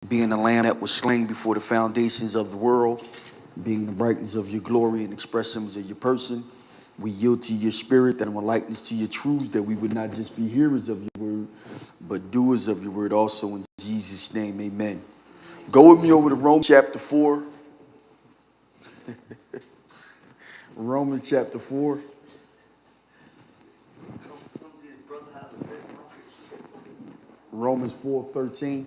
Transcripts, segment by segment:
being the lamb that was slain before the foundations of the world, being the brightness of your glory and expressions of your person. We yield to your spirit and our likeness to your truths, that we would not just be hearers of your word, but doers of your word also. In Jesus' name, amen. Go with me over to Romans chapter 4. Romans chapter 4. Romans 4:13.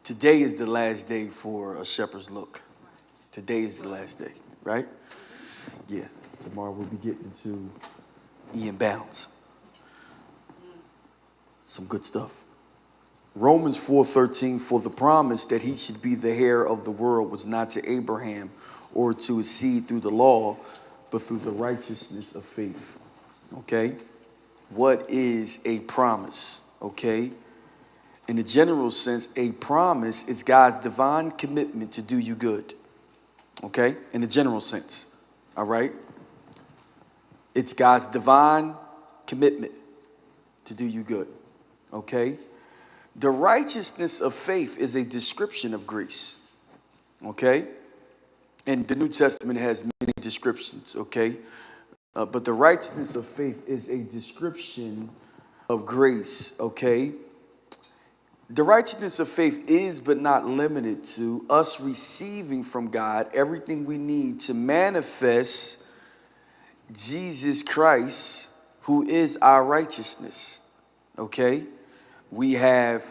Today is the last day for a shepherd's look. Today is the last day, right? Yeah. Tomorrow we'll be getting into Ian Bounds. Some good stuff. Romans 4:13, for the promise that he should be the heir of the world was not to Abraham or to his seed through the law, but through the righteousness of faith. Okay? What is a promise? Okay? In the general sense, a promise is God's divine commitment to do you good. Okay? In the general sense. All right? It's God's divine commitment to do you good. Okay? The righteousness of faith is a description of grace. Okay? And the New Testament has many descriptions. Okay? But the righteousness of faith is a description of grace. Okay? The righteousness of faith is but not limited to us receiving from God everything we need to manifest Jesus Christ, who is our righteousness. Okay? We have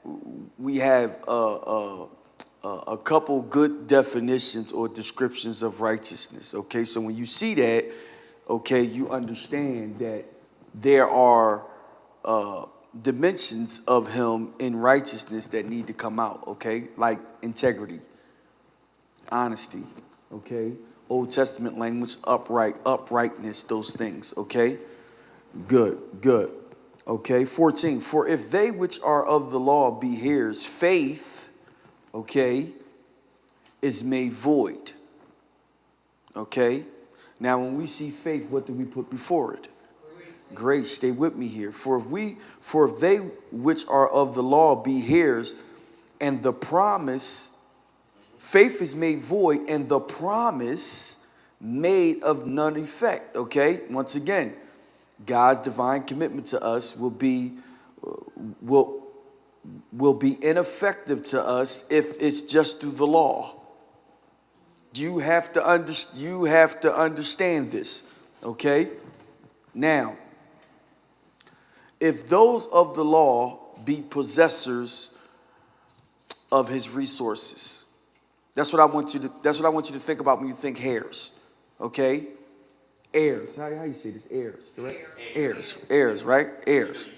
a couple good definitions or descriptions of righteousness. Okay? So when you see that, okay, you understand that there are dimensions of him in righteousness that need to come out, okay? Like integrity, honesty, okay? Old Testament language, uprightness, those things, okay? Good. Okay, 14, for if they which are of the law be heirs, faith, okay, is made void, okay? Now, when we see faith, what do we put before it? Grace. Stay with me here. For if they which are of the law be heirs, and the promise, faith is made void, and the promise made of none effect. Okay? Once again, God's divine commitment to us will be ineffective to us if it's just through the law. You have to understand this. Okay? Now, if those of the law be possessors of his resources, that's what I want you to think about when you think heirs. Okay? Heirs. How you say this? Heirs, correct? Heirs, right? Heirs.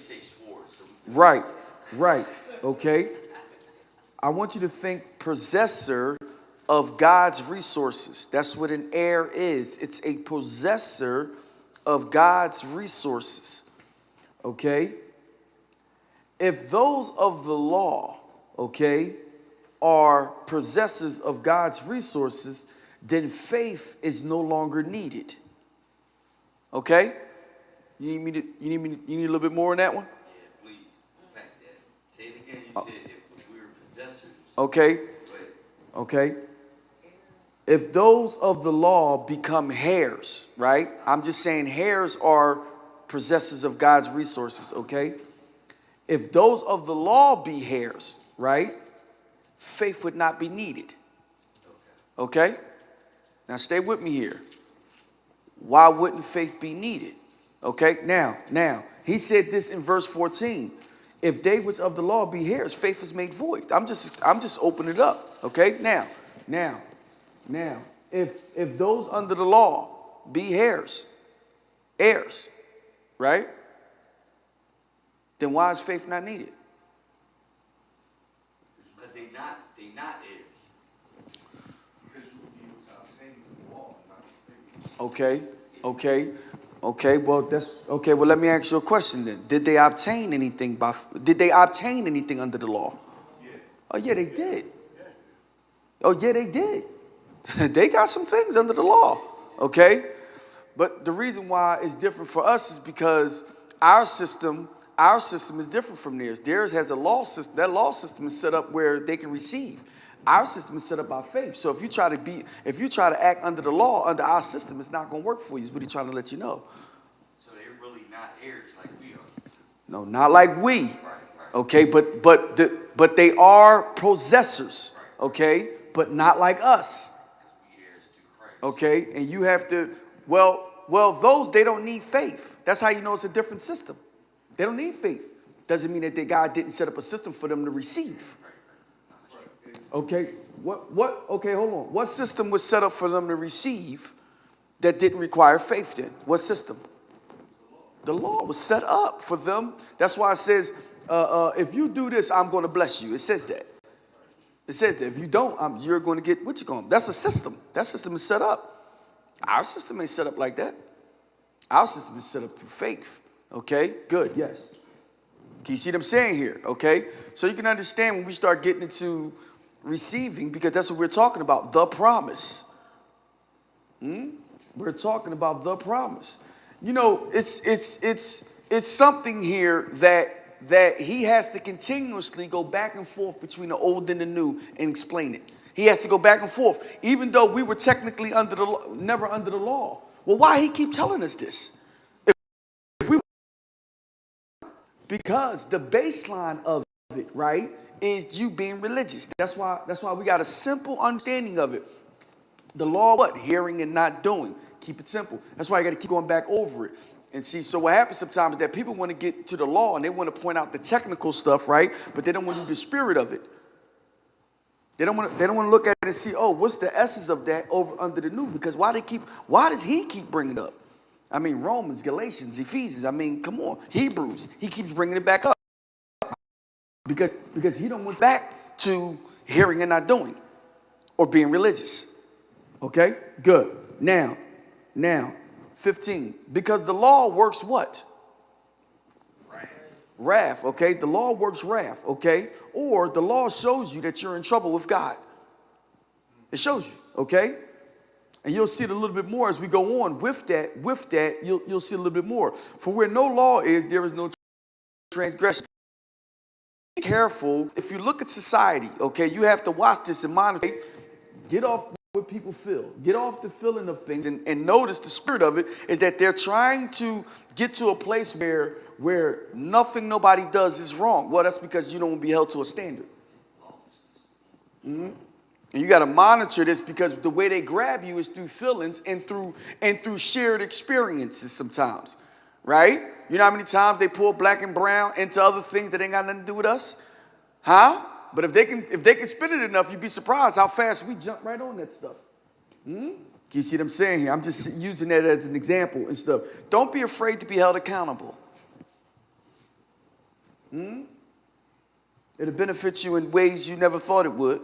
Right. Okay? I want you to think possessor of God's resources. That's what an heir is. It's a possessor of God's resources. Okay? If those of the law, okay, are possessors of God's resources, then faith is no longer needed. Okay? You need a little bit more on that one? Yeah, please. Say it again. You said if we were possessors. Okay. Okay. If those of the law become heirs, right? I'm just saying heirs are possessors of God's resources, okay? If those of the law be heirs, right? Faith would not be needed. Okay? Now stay with me here. Why wouldn't faith be needed? Okay? Now, he said this in verse 14. If they which of the law be heirs, faith is made void. I'm just opening it up. Okay? Now, if those under the law be heirs, right? Then why is faith not needed? Because they not heirs. Because you would be able to obtain the law, not the faith. Okay. Well, let me ask you a question then. Did they obtain anything under the law? Yeah. Oh yeah, they did. Oh yeah, they did. They got some things under the law, okay? But the reason why it's different for us is because our system is different from theirs. Theirs has a law system. That law system is set up where they can receive. Our system is set up by faith. So if you try to act under the law, under our system, it's not going to work for you. Is what he's trying to let you know. So they're really not heirs like we are. No, not like we. Right. Okay, but they are possessors. Okay, but not like us. Because we heirs to Christ. Okay, and you have to, those, they don't need faith. That's how you know it's a different system. They don't need faith. Doesn't mean that God didn't set up a system for them to receive. Okay, okay, hold on. What system was set up for them to receive that didn't require faith then? What system? The law was set up for them. That's why it says, if you do this, I'm going to bless you. It says that. It says that if you don't, you're going to get what you're going. That's a system. That system is set up. Our system ain't set up like that. Our system is set up through faith. Okay, good, yes. Can you see what I'm saying here? Okay, so you can understand when we start getting into receiving, because that's what we're talking about, the promise. We're talking about the promise. You know, it's something here that he has to continuously go back and forth between the old and the new and explain it. He has to go back and forth, even though we were technically never under the law. Well, why he keep telling us this? Because the baseline of it, right, is you being religious. That's why we got a simple understanding of it. The law, what? Hearing and not doing. Keep it simple. That's why you got to keep going back over it. And see, so what happens sometimes is that people want to get to the law and they want to point out the technical stuff, right? But they don't want to do the spirit of it. They don't want to look at it and see, oh, what's the essence of that over under the new? Because why does he keep bringing it up? I mean, Romans, Galatians, Ephesians. I mean, come on, Hebrews. He keeps bringing it back up because he don't want back to hearing and not doing, or being religious. Okay, good. Now, 15. Because the law works what? Wrath. Okay, the law works wrath. Okay, or the law shows you that you're in trouble with God. It shows you. Okay. And you'll see it a little bit more as we go on with that, you'll see a little bit more. For where no law is, there is no transgression. Be careful. If you look at society, okay, you have to watch this and monitor. Get off what people feel. Get off the feeling of things and notice the spirit of it is that they're trying to get to a place where nothing nobody does is wrong. Well, that's because you don't want to be held to a standard. And you got to monitor this because the way they grab you is through feelings and through shared experiences sometimes, right? You know how many times they pull black and brown into other things that ain't got nothing to do with us? Huh? But if they can spin it enough, you'd be surprised how fast we jump right on that stuff. Can you see what I'm saying here? I'm just using that as an example and stuff. Don't be afraid to be held accountable. It'll benefit you in ways you never thought it would.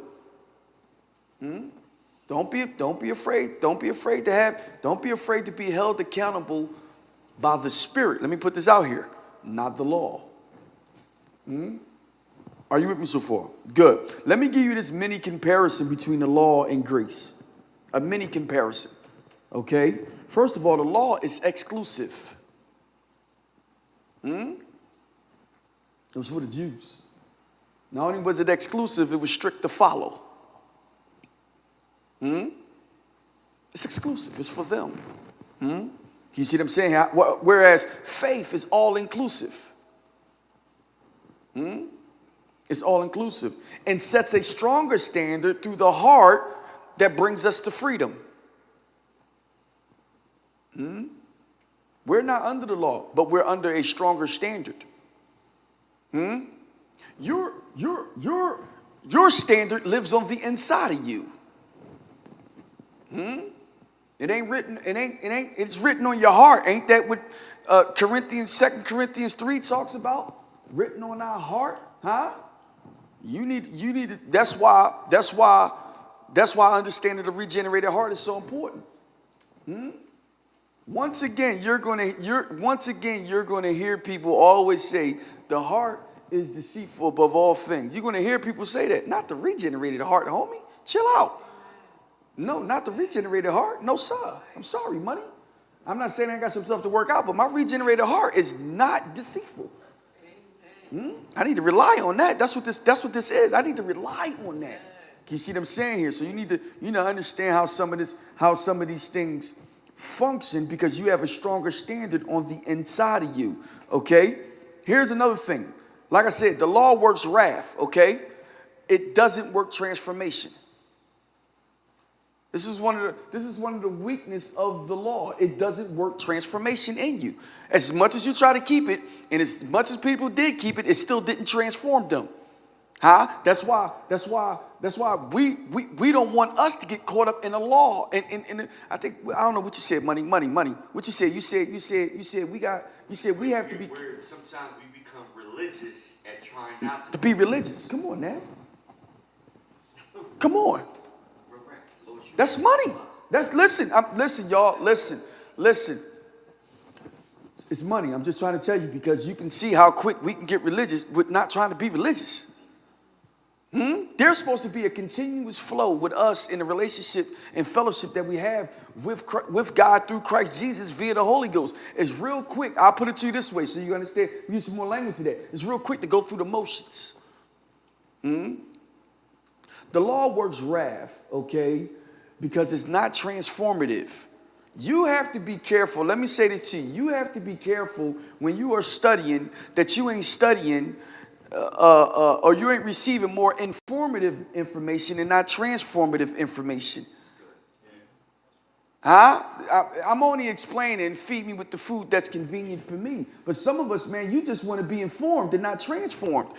Don't be afraid. Don't be afraid to be held accountable by the Spirit. Let me put this out here. Not the law. Are you with me so far? Good. Let me give you this mini comparison between the law and grace. A mini comparison. Okay? First of all, the law is exclusive. It was for the Jews. Not only was it exclusive, it was strict to follow. It's exclusive. It's for them. You see what I'm saying? Whereas faith is all inclusive. It's all inclusive and sets a stronger standard through the heart that brings us to freedom. We're not under the law, but we're under a stronger standard. Your standard lives on the inside of you. It ain't written. It's written on your heart. Ain't that what 2 Corinthians 3 talks about? Written on our heart, huh? You need to, that's why understanding the regenerated heart is so important. Once again, you're going to hear people always say the heart is deceitful above all things. You're going to hear people say that. Not the regenerated heart, homie. Chill out. No, not the regenerated heart. No, sir. I'm sorry, money. I'm not saying I got some stuff to work out, but my regenerated heart is not deceitful. I need to rely on that. That's what this is. I need to rely on that. Can you see what I'm saying here? So you need to understand how some of these things function, because you have a stronger standard on the inside of you. Okay? Here's another thing. Like I said, the law works wrath, okay? It doesn't work transformation. This is one of the weakness of the law. It doesn't work transformation in you. As much as you try to keep it, and as much as people did keep it, it still didn't transform them. Huh? That's why we don't want us to get caught up in the law. And I don't know what you said, money. What you said? You said we have to be. Sometimes we become religious at trying not To be religious. Come on now. Come on. That's money. Listen, y'all. Listen. It's money. I'm just trying to tell you, because you can see how quick we can get religious with not trying to be religious. There's supposed to be a continuous flow with us in the relationship and fellowship that we have with God through Christ Jesus via the Holy Ghost. It's real quick. I'll put it to you this way so you understand. Use some more language to that. It's real quick to go through the motions. The law works wrath, okay, because it's not transformative. You have to be careful. Let me say this to you. You have to be careful when you are studying that you ain't studying or you ain't receiving more informative information and not transformative information. Huh? I'm only explaining, feed me with the food that's convenient for me. But some of us, man, you just want to be informed and not transformed.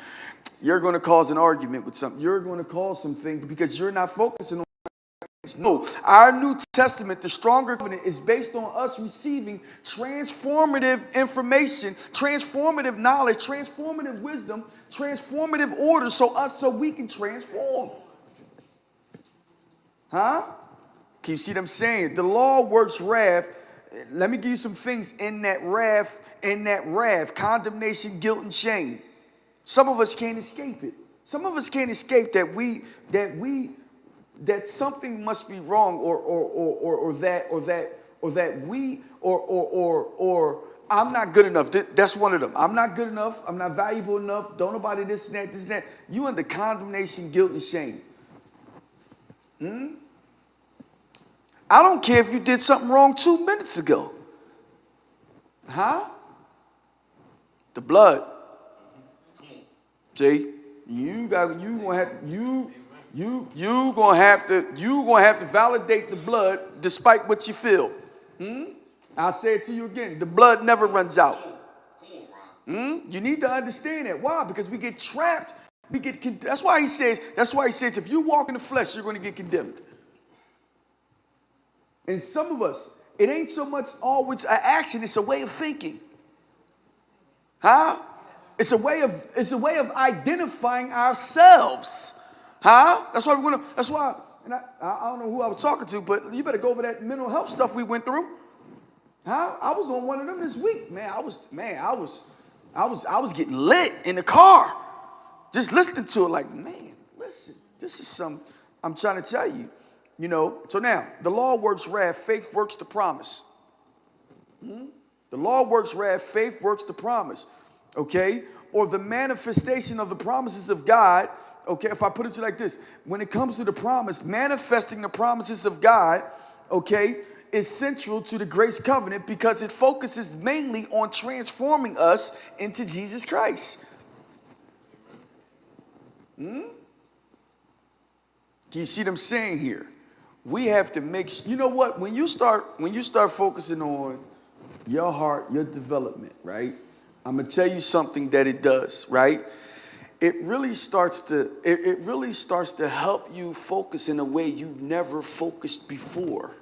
You're going to cause an argument with something. You're going to cause some things because you're not focusing on. No, our New Testament, the stronger covenant, is based on us receiving transformative information, transformative knowledge, transformative wisdom, transformative order, so we can transform. Huh? Can you see what I'm saying? The law works wrath. Let me give you some things in that wrath, condemnation, guilt, and shame. Some of us can't escape it. Some of us can't escape that something must be wrong, or I'm not good enough. That's one of them. I'm not good enough. I'm not valuable enough. Don't nobody this and that. You under condemnation, guilt, and shame. I don't care if you did something wrong 2 minutes ago. Huh? The blood. See, you gonna have to validate the blood despite what you feel. I'll say it to you again. The blood never runs out. You need to understand that. Why? Because we get trapped. That's why he says, if you walk in the flesh, you're going to get condemned. And some of us, it ain't so much always an action, it's a way of thinking. Huh? It's a way of identifying ourselves. Huh? That's why and I don't know who I was talking to, but you better go over that mental health stuff we went through. Huh? I was on one of them this week. I was getting lit in the car. Just listening to it like, man, listen, this is I'm trying to tell you. So now, the law works wrath, faith works the promise. The law works wrath, faith works the promise. Okay? Or the manifestation of the promises of God. Okay, if I put it to you like this, when it comes to the promise, manifesting the promises of God, okay, is central to the grace covenant because it focuses mainly on transforming us into Jesus Christ. Can you see what I'm saying here? We have to make, you know what, when you start focusing on your heart, your development, right? I'm going to tell you something that it does, right? It really starts to help you focus in a way you never focused before.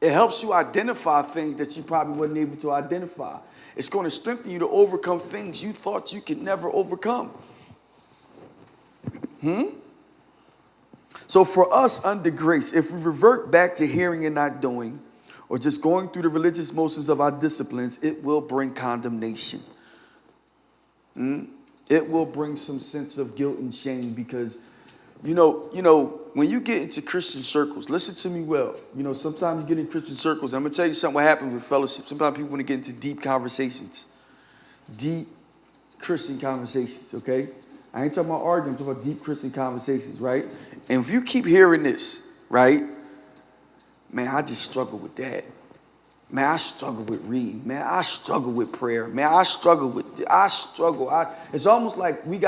It helps you identify things that you probably wasn't able to identify. It's going to strengthen you to overcome things you thought you could never overcome. So for us under grace, if we revert back to hearing and not doing, or just going through the religious motions of our disciplines, it will bring condemnation. It will bring some sense of guilt and shame because When you get into Christian circles, listen to me well. Sometimes you get in Christian circles. I'm gonna tell you something. What happens with fellowship? Sometimes people want to get into deep conversations, deep Christian conversations. Okay, I ain't talking about arguing. I'm talking about deep Christian conversations, right? And if you keep hearing this, right, man, I just struggle with that. Man, I struggle with reading. Man, I struggle with prayer. Man, I struggle. It's almost like we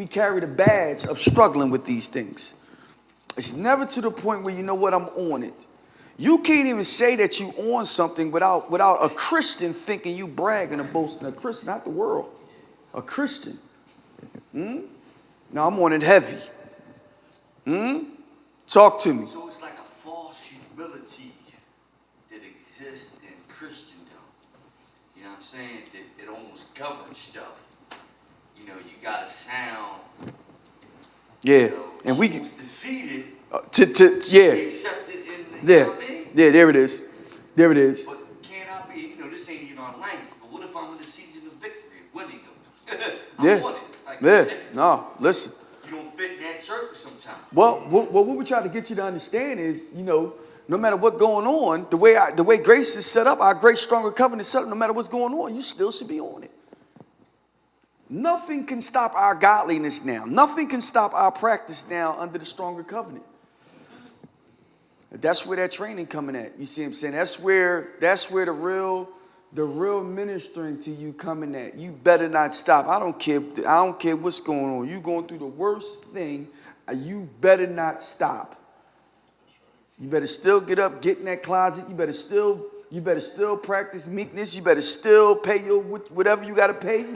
carry the badge of struggling with these things. It's never to the point where, you know what, I'm on it. You can't even say that you on something without a Christian thinking you bragging or boasting. A Christian, not the world. A Christian. Now I'm on it heavy. Talk to me. So it's like a false humility that exists in Christendom. You know what I'm saying? That it almost governs stuff. You got to sound. Yeah, and we almost defeated. Yeah. Accepted in the. You know what I mean? Yeah. There it is. But can't I be? This ain't even our language. But what if I'm in the season of victory, winning them? I want it. Like you said. No, listen. You don't fit in that circle sometimes. Well, what we try to get you to understand is, no matter what's going on, the way grace is set up, our great stronger covenant is set up. No matter what's going on, you still should be on it. Nothing can stop our godliness now. Nothing can stop our practice now under the stronger covenant. That's where that training coming at. You see what I'm saying? That's where the real ministering to you coming at. You better not stop. I don't care what's going on. You going through the worst thing. You better not stop. You better still get up, get in that closet. You better still practice meekness. You better still pay your whatever you got to pay. You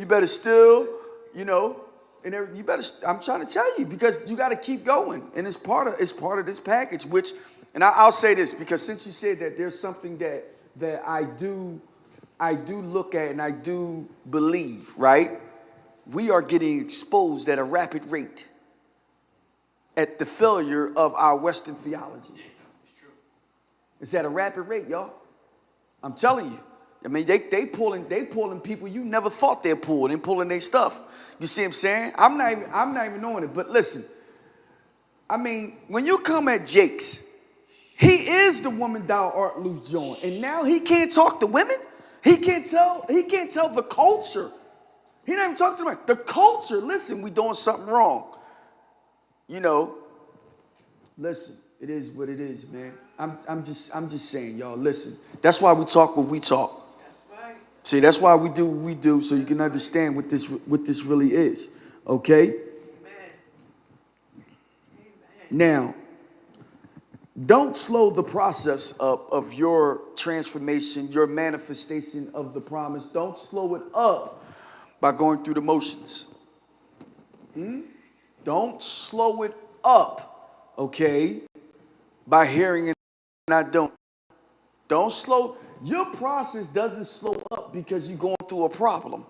better still, and you better. I'm trying to tell you, because you got to keep going, and it's part of this package. And I'll say this, because since you said that, there's something that I do look at and I do believe. Right, we are getting exposed at a rapid rate at the failure of our Western theology. Yeah, it's true. It's at a rapid rate, y'all. I'm telling you. I mean, they pulling people you never thought they'd pull. They pulling their stuff. You see what I'm saying? I'm not even knowing it. But listen, I mean, when you come at Jakes, he is the woman thou art loose joined, and now he can't talk to women. He can't tell the culture. He not even talk to them. The culture. Listen, we doing something wrong. Listen, it is what it is, man. I'm just saying, y'all, listen. That's why we talk what we talk. That's right. See, that's why we do what we do, so you can understand what this really is. Okay? Amen. Now, don't slow the process up of your transformation, your manifestation of the promise. Don't slow it up by going through the motions. Don't slow it up, okay, by hearing it and not doing. Don't slow. Your process doesn't slow up because you're going through a problem.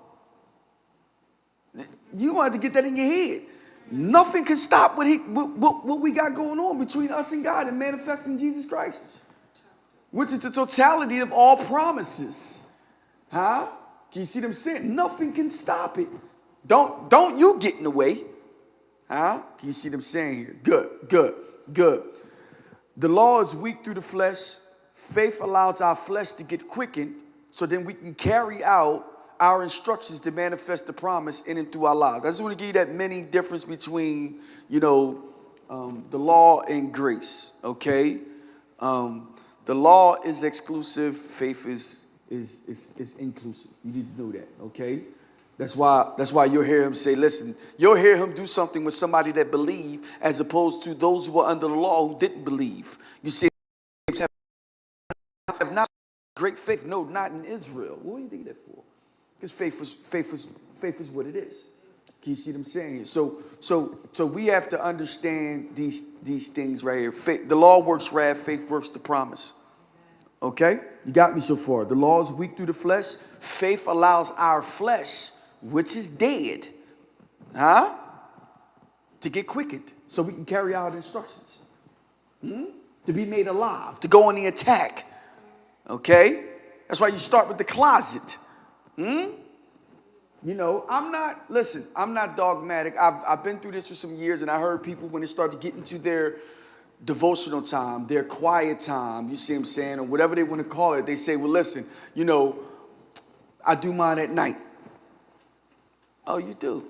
You want to get that in your head. Nothing can stop what we got going on between us and God and manifesting Jesus Christ, which is the totality of all promises. Huh? Can you see them saying? Nothing can stop it. Don't you get in the way. Huh? Can you see them saying here? Good. The law is weak through the flesh. Faith allows our flesh to get quickened so then we can carry out our instructions to manifest the promise in and through our lives. I just want to give you that many difference between, the law and grace, okay? The law is exclusive. Faith is inclusive. You need to know that, okay? That's why you'll hear him say, listen, you'll hear him do something with somebody that believe as opposed to those who were under the law who didn't believe. You see, have not great faith. No, not in Israel. What do you think that for? Because faith is what it is. Can you see what I'm saying here? So we have to understand these things right here. Faith, the law works wrath, faith works the promise. Okay? You got me so far. The law is weak through the flesh. Faith allows our flesh, which is dead, to get quickened so we can carry out instructions. To be made alive, to go on the attack. Okay? That's why you start with the closet. You know, I'm not dogmatic. I've been through this for some years, and I heard people when they start to get into their devotional time, their quiet time, you see what I'm saying, or whatever they want to call it, they say, well, listen, you know, I do mine at night. Oh, you do?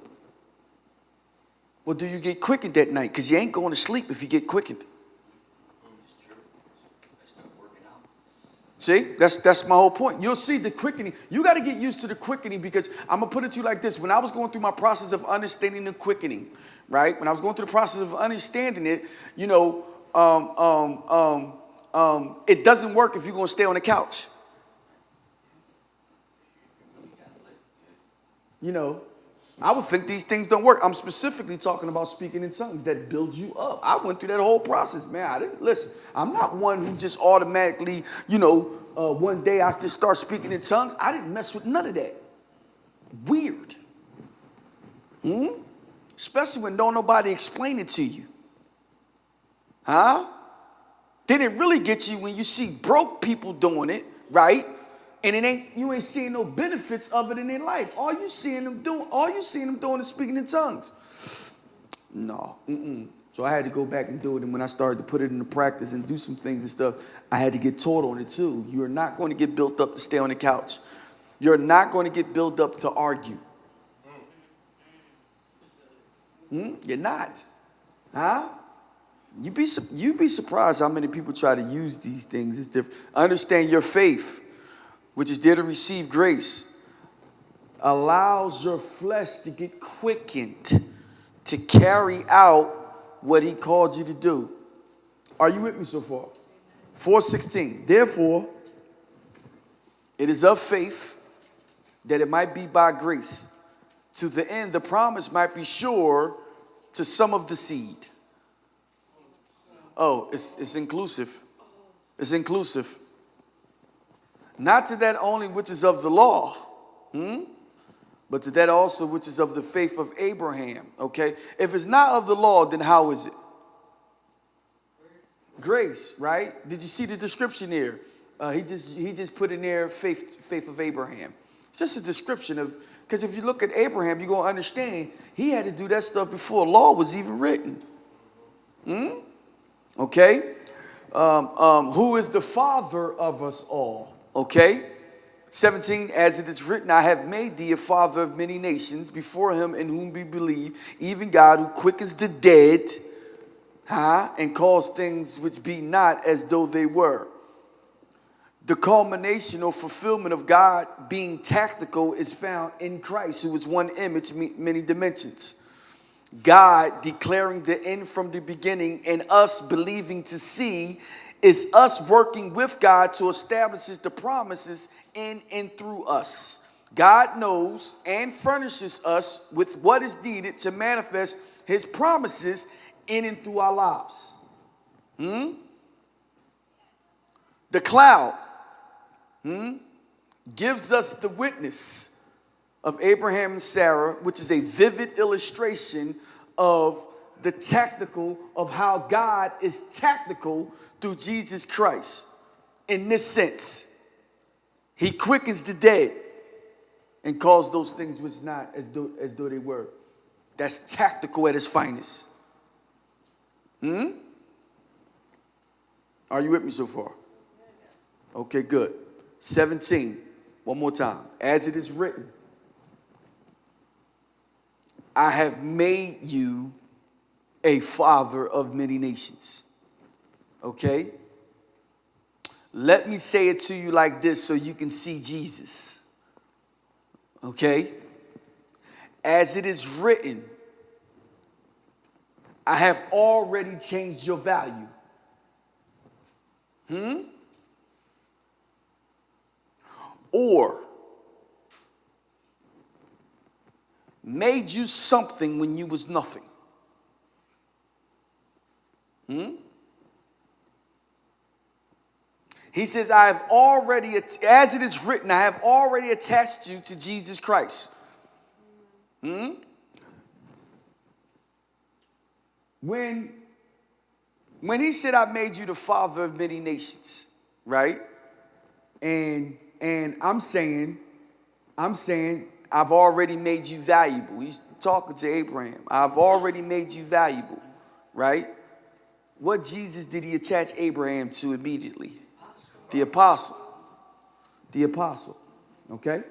Well, do you get quickened that night? Because you ain't going to sleep if you get quickened. It's true. That's not working out. See, that's my whole point. You'll see the quickening. You got to get used to the quickening, because I'm going to put it to you like this. When I was going through my process of understanding the quickening, right? When I was going through the process of understanding it, you know, it doesn't work if you're going to stay on the couch. You know, I would think these things don't work. I'm specifically talking about speaking in tongues that builds you up. I went through that whole process, man. I didn't listen. I'm not one who just automatically, you know, one day I just start speaking in tongues. I didn't mess with none of that. Weird. Especially when don't nobody explain it to you. Huh? Then it really gets you when you see broke people doing it, right? And you ain't seeing no benefits of it in their life. All you seeing them doing is speaking in tongues. No. So I had to go back and do it. And when I started to put it into practice and do some things and stuff, I had to get taught on it too. You're not going to get built up to stay on the couch. You're not going to get built up to argue. You're not. Huh? You'd be surprised how many people try to use these things. It's different. Understand your faith, which is there to receive grace, allows your flesh to get quickened to carry out what he called you to do. Are you with me so far? 4:16. Therefore, it is of faith that it might be by grace, to the end the promise might be sure to some of the seed. Oh, it's inclusive. It's inclusive. Not to that only which is of the law, but to that also which is of the faith of Abraham. Okay? If it's not of the law, then how is it? Grace, right? Did you see the description there? He just put in there faith of Abraham. It's just a description of, because if you look at Abraham, you're going to understand he had to do that stuff before law was even written. Okay? Who is the father of us all? Okay? 17, as it is written, I have made thee a father of many nations before him in whom we believe, even God who quickens the dead, and calls things which be not as though they were. The culmination or fulfillment of God being tactical is found in Christ, who is one image, many dimensions. God declaring the end from the beginning and us believing to see is us working with God to establish the promises in and through us. God knows and furnishes us with what is needed to manifest his promises in and through our lives. The cloud gives us the witness of Abraham and Sarah, which is a vivid illustration of the tactical of how God is tactical through Jesus Christ. In this sense, he quickens the dead and calls those things which not as though they were. That's tactical at its finest. Are you with me so far? Okay, good. 17, one more time. As it is written, I have made you a father of many nations. Okay? Let me say it to you like this so you can see Jesus. Okay? As it is written, I have already changed your value. Or made you something when you was nothing. He says, I have already, as it is written, I have already attached you to Jesus Christ. When he said, I made you the father of many nations, right? And I'm saying, I've already made you valuable. He's talking to Abraham. I've already made you valuable, right? What Jesus did he attach Abraham to immediately? The apostle. The apostle, okay?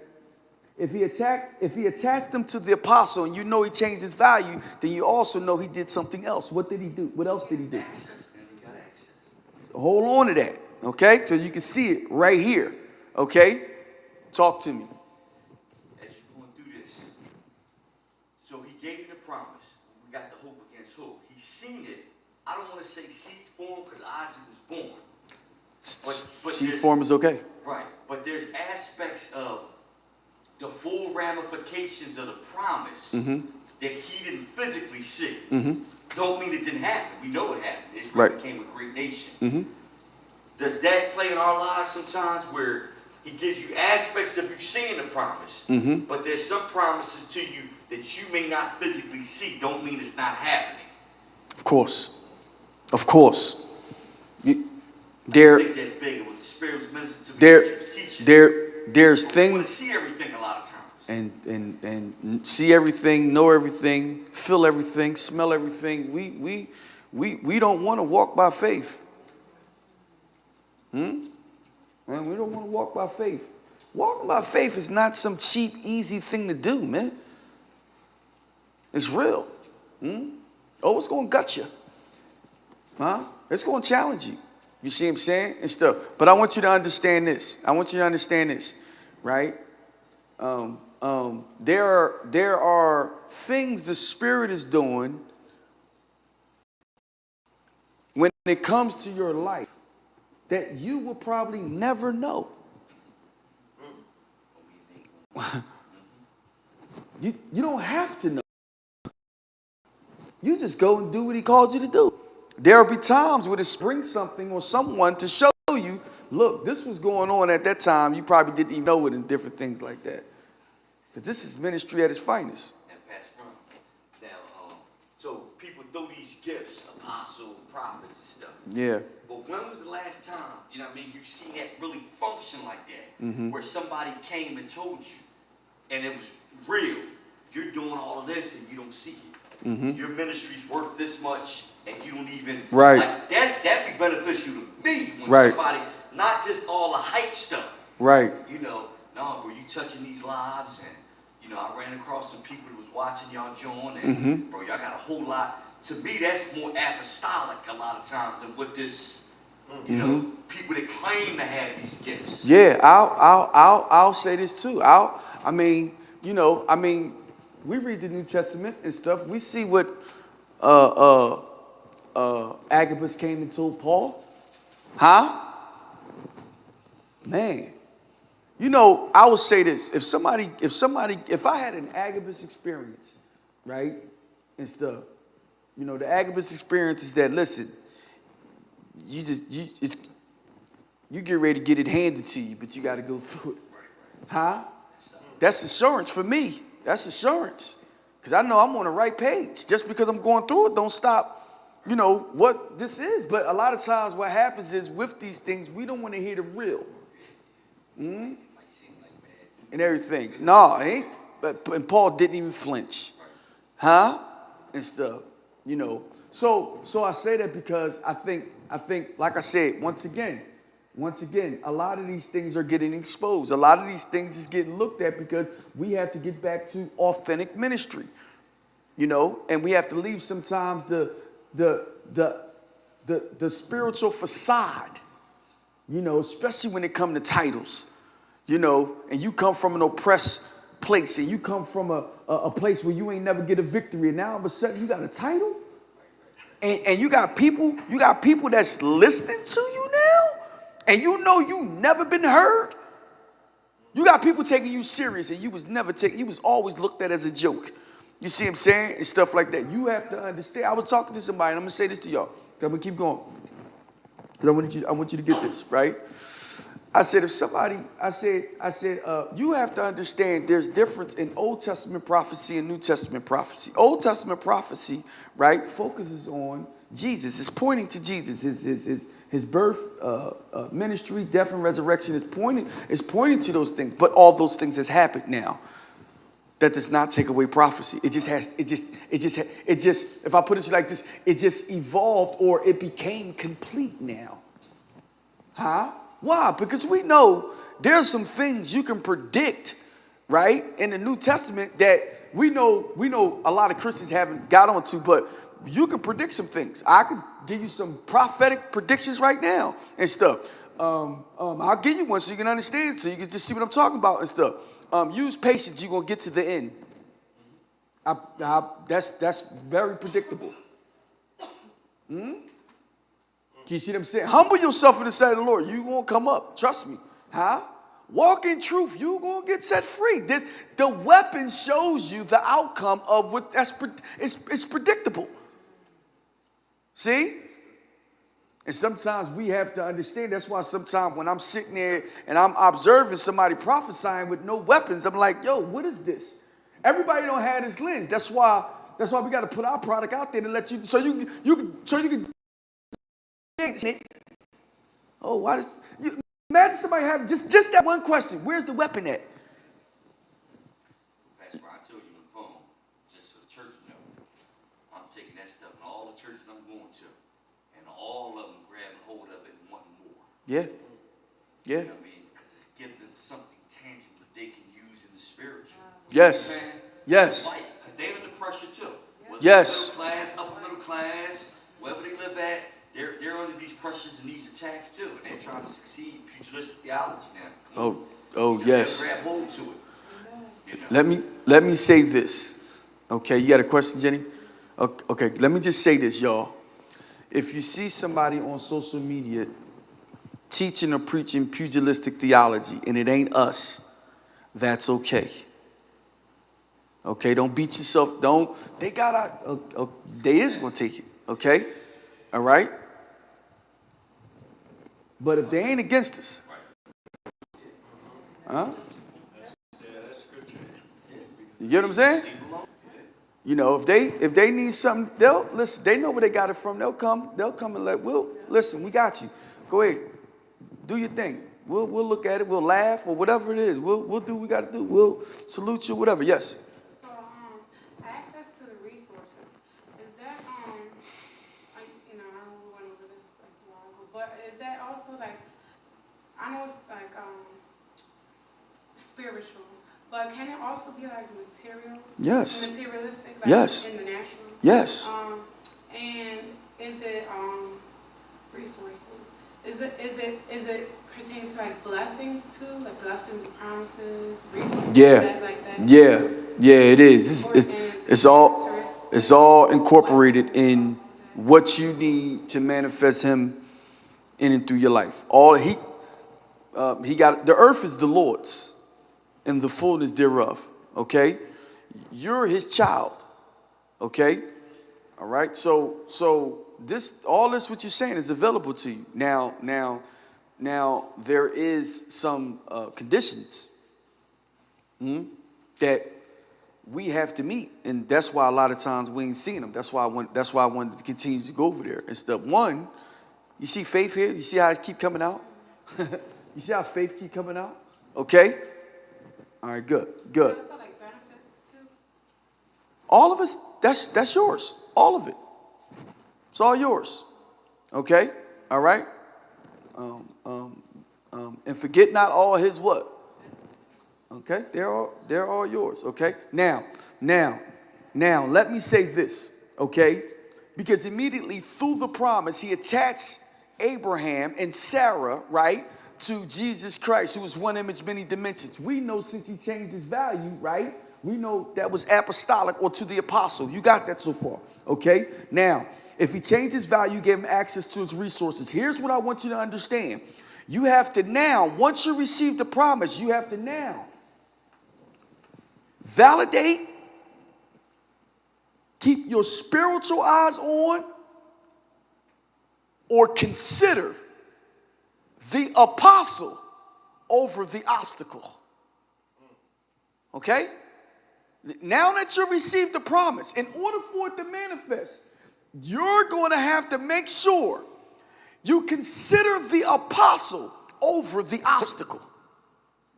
If he attached them to the apostle and you know he changed his value, then you also know he did something else. What did he do? What else did he do? Access, man, we got access. Hold on to that, okay? So you can see it right here, okay? Talk to me. As you're going through this, so he gave you the promise. We got the hope against hope. He's seen it. I don't want to say seed form because Isaac was born. Seed form is okay. Right, but there's aspects of the full ramifications of the promise that he didn't physically see. Don't mean it didn't happen. We know it happened. Israel became a great nation. Does that play in our lives sometimes where he gives you aspects of you seeing the promise, but there's some promises to you that you may not physically see? Don't mean it's not happening. Of course. Of course. I think that's big. It was the Spirit was ministering to me. She was teaching. There's We want to things see everything a lot of times. and see everything, know everything, feel everything, smell everything. We don't want to walk by faith. Man, we don't want to walk by faith. Walking by faith is not some cheap, easy thing to do, man. It's real. Oh, it's going to gut you. Huh? It's going to challenge you. You see what I'm saying? And stuff. But I want you to understand this. Right? There are things the Spirit is doing when it comes to your life that you will probably never know. You don't have to know. You just go and do what he called you to do. There will be times where it brings something or someone to show you, look, this was going on at that time. You probably didn't even know it and different things like that. But this is ministry at its finest. And Pastor Brown, now, so people throw these gifts, apostle, prophets and stuff. Yeah. But when was the last time, you know what I mean, you seen that really function like that, where somebody came and told you, and it was real. You're doing all of this and you don't see it. Your ministry's worth this much and you don't even, like, that'd be beneficial to me when somebody, not just all the hype stuff. Right. You know, no, bro, you touching these lives, and, you know, I ran across some people that was watching y'all join, and, bro, y'all got a whole lot. To me, that's more apostolic a lot of times than what this, you know, people that claim to have these gifts. Yeah, I'll say this too. I mean, we read the New Testament and stuff. We see what Agabus came and told Paul. Huh? Man. You know, I would say this. If I had an Agabus experience, right, and stuff, you know, the Agabus experience is that, listen, you get ready to get it handed to you, but you got to go through it. Huh? That's assurance for me. That's assurance. Because I know I'm on the right page. Just because I'm going through it don't stop, you know, what this is. But a lot of times what happens is with these things, we don't want to hear the real. And everything. No, it ain't. And Paul didn't even flinch. Huh? And stuff. You know. So I say that because I think, like I said, once again, a lot of these things are getting exposed. A lot of these things is getting looked at because we have to get back to authentic ministry. You know, and we have to leave sometimes the spiritual facade, you know, especially when it comes to titles, you know, and you come from an oppressed place and you come from a place where you ain't never get a victory. And now all of a sudden you got a title and you got people that's listening to you now. And you know you never been heard. You got people taking you serious and you was always looked at as a joke. You see what I'm saying? And stuff like that. You have to understand. I was talking to somebody and I'm gonna say this to y'all. I'm gonna keep going. Because I want you to get this, right? I said, you have to understand there's difference in Old Testament prophecy and New Testament prophecy. Old Testament prophecy, right, focuses on Jesus. It's pointing to Jesus. His birth, ministry, death, and resurrection is pointing to those things. But all those things has happened now. That does not take away prophecy. It just, if I put it like this, it just evolved or it became complete now. Huh? Why? Because we know there's some things you can predict, right, in the New Testament that we know a lot of Christians haven't got onto, but you can predict some things. I can give you some prophetic predictions right now and stuff. I'll give you one so you can understand, so you can just see what I'm talking about and stuff. Use patience, you're gonna get to the end. That's very predictable. Can you see what I'm saying? Humble yourself in the sight of the Lord. You're gonna come up. Trust me. Huh? Walk in truth. You're gonna get set free. The weapon shows you the outcome of what it's predictable. See? And sometimes we have to understand. That's why sometimes when I'm sitting there and I'm observing somebody prophesying with no weapons, I'm like, yo, what is this? Everybody don't have this lens. That's why we got to put our product out there to let you, so you can. Oh, why does imagine somebody having just that one question? Where's the weapon at? Pastor Brian, I told you on the phone, just so the church know, I'm taking that stuff in all the churches I'm going to. All of them grabbing hold of it and wanting more. Yeah. Yeah. You know what I mean? Because it's giving them something tangible that they can use in the spiritual. Yes. You know what I'm saying? Yes. Because they're under pressure too. Whether Yes. middle class, upper middle class, wherever they live at, they're under these pressures and these attacks too. And they're trying to succeed pugilistic theology now. Oh, yes. Grab hold to it. You know? Let me say this. Okay, you got a question, Jenny? Okay, let me just say this, y'all. If you see somebody on social media teaching or preaching pugilistic theology and it ain't us, that's okay. Okay, don't beat yourself. They is going to take it. Okay? All right? But if they ain't against us, huh? You get what I'm saying? You know, if they need something, they'll listen. They know where they got it from. They'll come and listen. We got you. Go ahead, do your thing. We'll look at it. We'll laugh or whatever it is. We'll do what we got to do. We'll salute you, whatever. Yes. So, access to the resources, is that like, I know we went over this like a while ago, but is that also like, I know it's like spiritual. But can it also be like material? Yes. Materialistic, like yes. in the natural? Yes. And is it resources? Is it pertaining to like blessings too? Like blessings and promises, resources? Yeah. Like that? Yeah, it is. It's all incorporated in what you need to manifest him in and through your life. He got the earth is the Lord's and the fullness thereof, okay? You're his child, okay? All right, so all this what you're saying is available to you. Now there is some conditions that we have to meet, and that's why a lot of times we ain't seen them. That's why I wanted to continue to go over there and stuff. One, you see faith here? You see how it keep coming out? You see how faith keep coming out? Okay? All right, good. Also like benefits too? All of us, that's yours. All of it. It's all yours. Okay? All right? And forget not all his what? Okay? They're all yours. Okay? Now, let me say this. Okay? Because immediately through the promise, he attached Abraham and Sarah, right, to Jesus Christ, who is one image, many dimensions. We know since he changed his value, right? We know that was apostolic or to the apostle. You got that so far, okay? Now, if he changed his value, gave him access to his resources. Here's what I want you to understand. You have to now, once you receive the promise, you have to now validate, keep your spiritual eyes on, or consider the apostle over the obstacle. Okay? Now that you received the promise, in order for it to manifest, you're going to have to make sure you consider the apostle over the obstacle.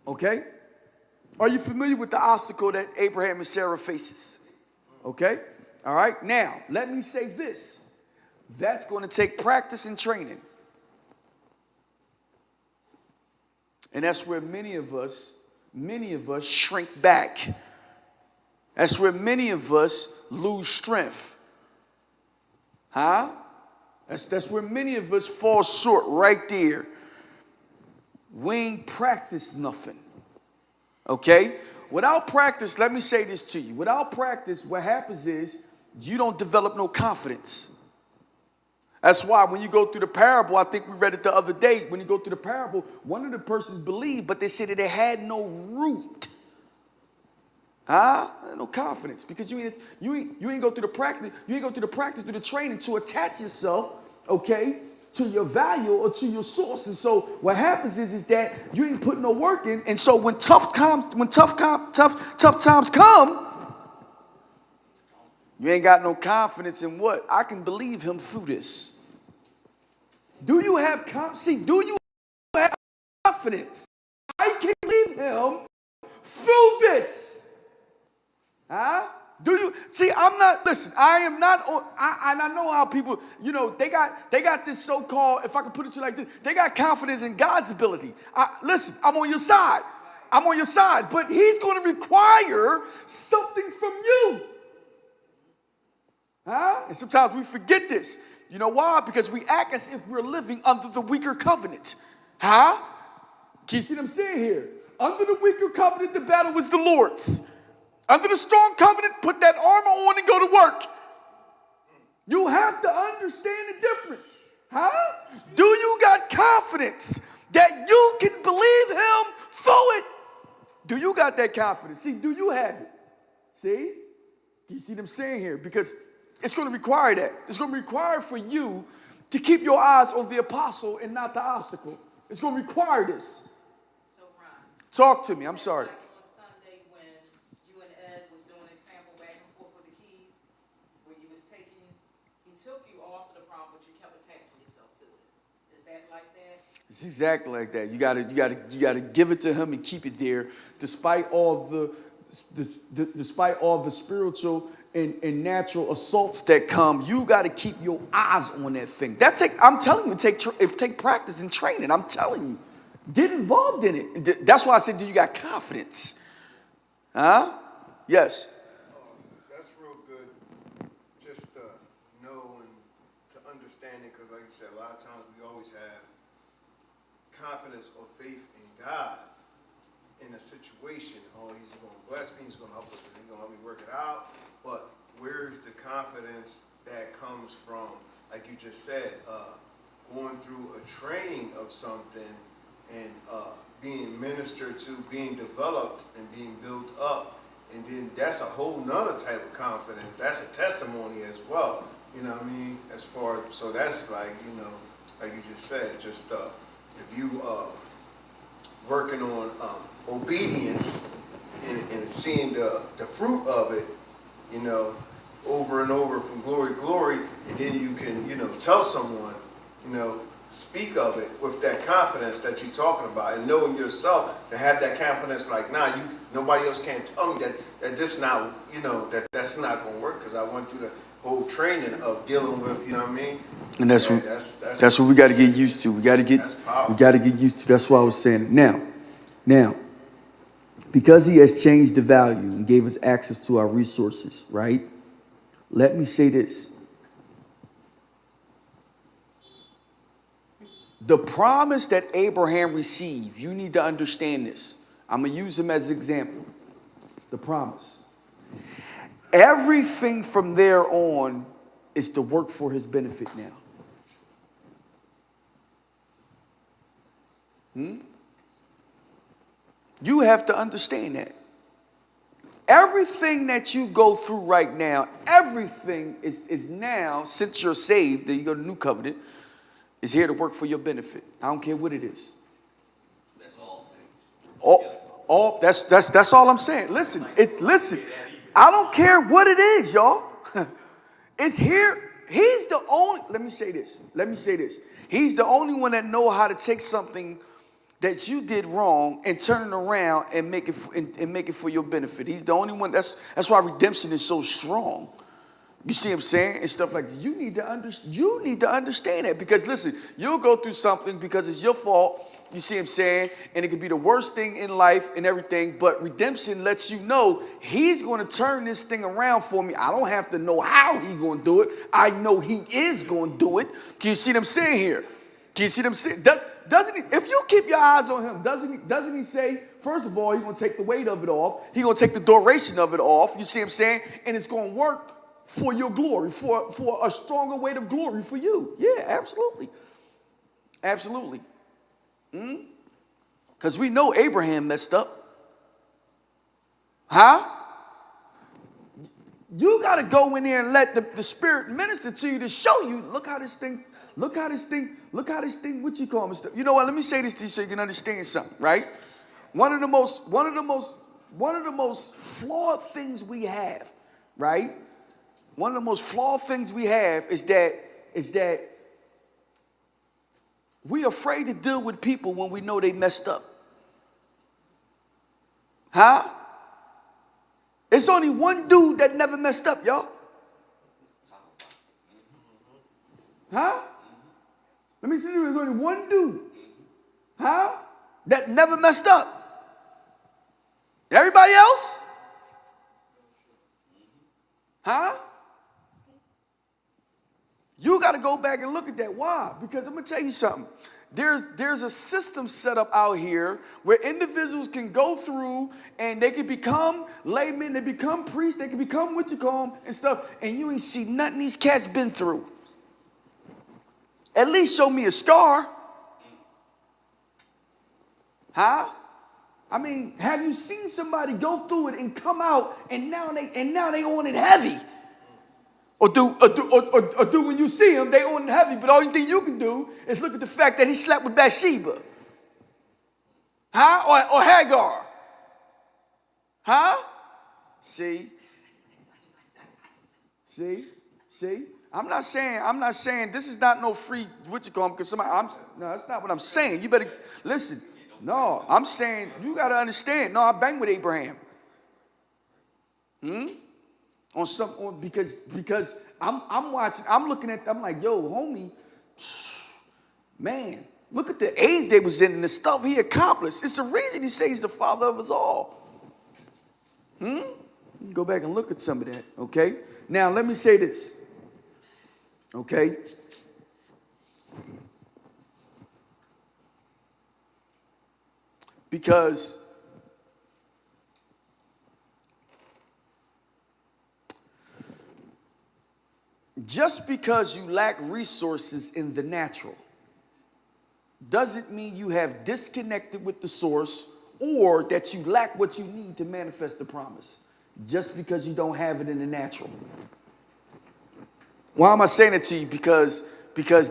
Okay? Are you familiar with the obstacle that Abraham and Sarah faces? Okay? All right? Now, let me say this. That's going to take practice and training. And that's where many of us shrink back. That's where many of us lose strength. Huh? That's where many of us fall short right there. We ain't practiced nothing. Okay? Without practice, let me say this to you. Without practice, what happens is you don't develop no confidence. That's why when you go through the parable, I think we read it the other day, when you go through the parable, one of the persons believed, but they said that it had no root. Huh? No confidence. Because you ain't go through the practice, through the training to attach yourself, okay, to your value or to your source. And so what happens is that you ain't putting no work in. And so when tough times come, you ain't got no confidence in what? I can believe him through this. Do you have confidence? I can believe him through this. Huh? Do you see? I'm not. Listen, I am not. And I know how people. They got this so-called. If I can put it to you like this, they got confidence in God's ability. Listen, I'm on your side. But He's going to require something from you. Huh? And sometimes we forget this. You know why? Because we act as if we're living under the weaker covenant. Huh? Can you see what I'm saying here? Under the weaker covenant, the battle was the Lord's. Under the strong covenant, put that armor on and go to work. You have to understand the difference. Huh? Do you got confidence that you can believe him through it? Do you got that confidence? See, do you have it? See? You see what I'm saying here? Because it's going to require that. It's going to require for you to keep your eyes on the apostle and not the obstacle. It's going to require this. So, Ron. Talk to me. I'm sorry. Like on Sunday when you and Ed was doing a sample back and forth with the keys, where you was he took you off of the problem, but you kept attaching yourself to it. Is that like that? It's exactly like that. You gotta give it to him and keep it there, despite all the spiritual and natural assaults that come. You got to keep your eyes on that thing. I'm telling you, it take practice and training. I'm telling you, get involved in it. That's why I said, do you got confidence? Huh? Yes. That's real good. Just to know and to understand it, because like you said, a lot of times we always have confidence or faith in God in a situation. Oh, he's going to bless me. He's going to help us. He's going to help me work it out. But where's the confidence that comes from, like you just said, going through a training of something and being ministered to, being developed and being built up, and then that's a whole nother type of confidence. That's a testimony as well. You know what I mean? So that's like, like you just said, just if you working on obedience and seeing the fruit of it, over and over from glory to glory, and then you can, tell someone, speak of it with that confidence that you're talking about, and knowing yourself to have that confidence, like, nobody else can tell me that this not, that's not going to work, because I went through the whole training of dealing with, you know what I mean? And that's what we got to get used to. We got to get used to. That's why I was saying it. Now, because he has changed the value and gave us access to our resources, right? Let me say this. The promise that Abraham received, you need to understand this. I'm going to use him as an example. The promise. Everything from there on is to work for his benefit now. You have to understand that. Everything that you go through right now, everything is now, since you're saved, that you go to the new covenant, is here to work for your benefit. I don't care what it is. That's all. That's all I'm saying. Listen. I don't care what it is, y'all. It's here. He's the only. Let me say this. He's the only one that know how to take something that you did wrong and turn it around and make it for your benefit. He's the only one. That's why redemption is so strong. You see what I'm saying? And stuff like that. You need to understand that, because listen, you'll go through something because it's your fault. You see what I'm saying? And it could be the worst thing in life and everything, but redemption lets you know he's going to turn this thing around for me. I don't have to know how he's going to do it. I know he is going to do it. Can you see what I'm saying here? Can you see what I'm saying? Doesn't he, if you keep your eyes on him, doesn't he say, first of all, he's going to take the weight of it off. He's going to take the duration of it off. You see what I'm saying? And it's going to work for your glory, for a stronger weight of glory for you. Yeah, absolutely. Absolutely. Because we know Abraham messed up. Huh? You got to go in there and let the Spirit minister to you to show you, look how this thing, what you call it? You know what? Let me say this to you so you can understand something, right? One of the most flawed things we have, right? One of the most flawed things we have is that we're afraid to deal with people when we know they messed up. Huh? It's only one dude that never messed up, y'all. Huh? Let me see, there's only one dude. Huh? That never messed up. Everybody else? Huh? You got to go back and look at that. Why? Because I'm going to tell you something. There's a system set up out here where individuals can go through and they can become laymen, they become priests, they can become what you call them and stuff, and you ain't see nothing these cats been through. At least show me a scar. Huh? I mean, have you seen somebody go through it and come out and now they on it heavy? Or do when you see him, they on it heavy, but all you think you can do is look at the fact that he slept with Bathsheba. Huh? Or Hagar. Huh? See? I'm not saying this is not no free what you call them, because no, that's not what I'm saying. You better listen. No, I'm saying you gotta understand. No, I bang with Abraham. Because I'm watching, I'm looking at, I'm like, yo, homie, man, look at the age they was in and the stuff he accomplished. It's the reason he says he's the father of us all. Go back and look at some of that, okay? Now, let me say this, okay? Because just because you lack resources in the natural doesn't mean you have disconnected with the source or that you lack what you need to manifest the promise. Just because you don't have it in the natural. Why am I saying it to you? Because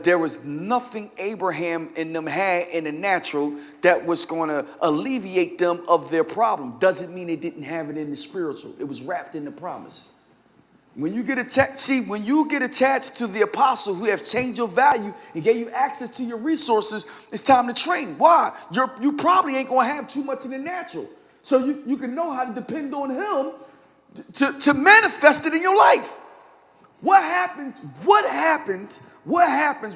there was nothing Abraham and them had in the natural that was going to alleviate them of their problem. Doesn't mean they didn't have it in the spiritual. It was wrapped in the promise. When you get attached to the apostle who have changed your value and gave you access to your resources, it's time to train. Why? You probably ain't going to have too much in the natural. So you can know how to depend on him to manifest it in your life. What happens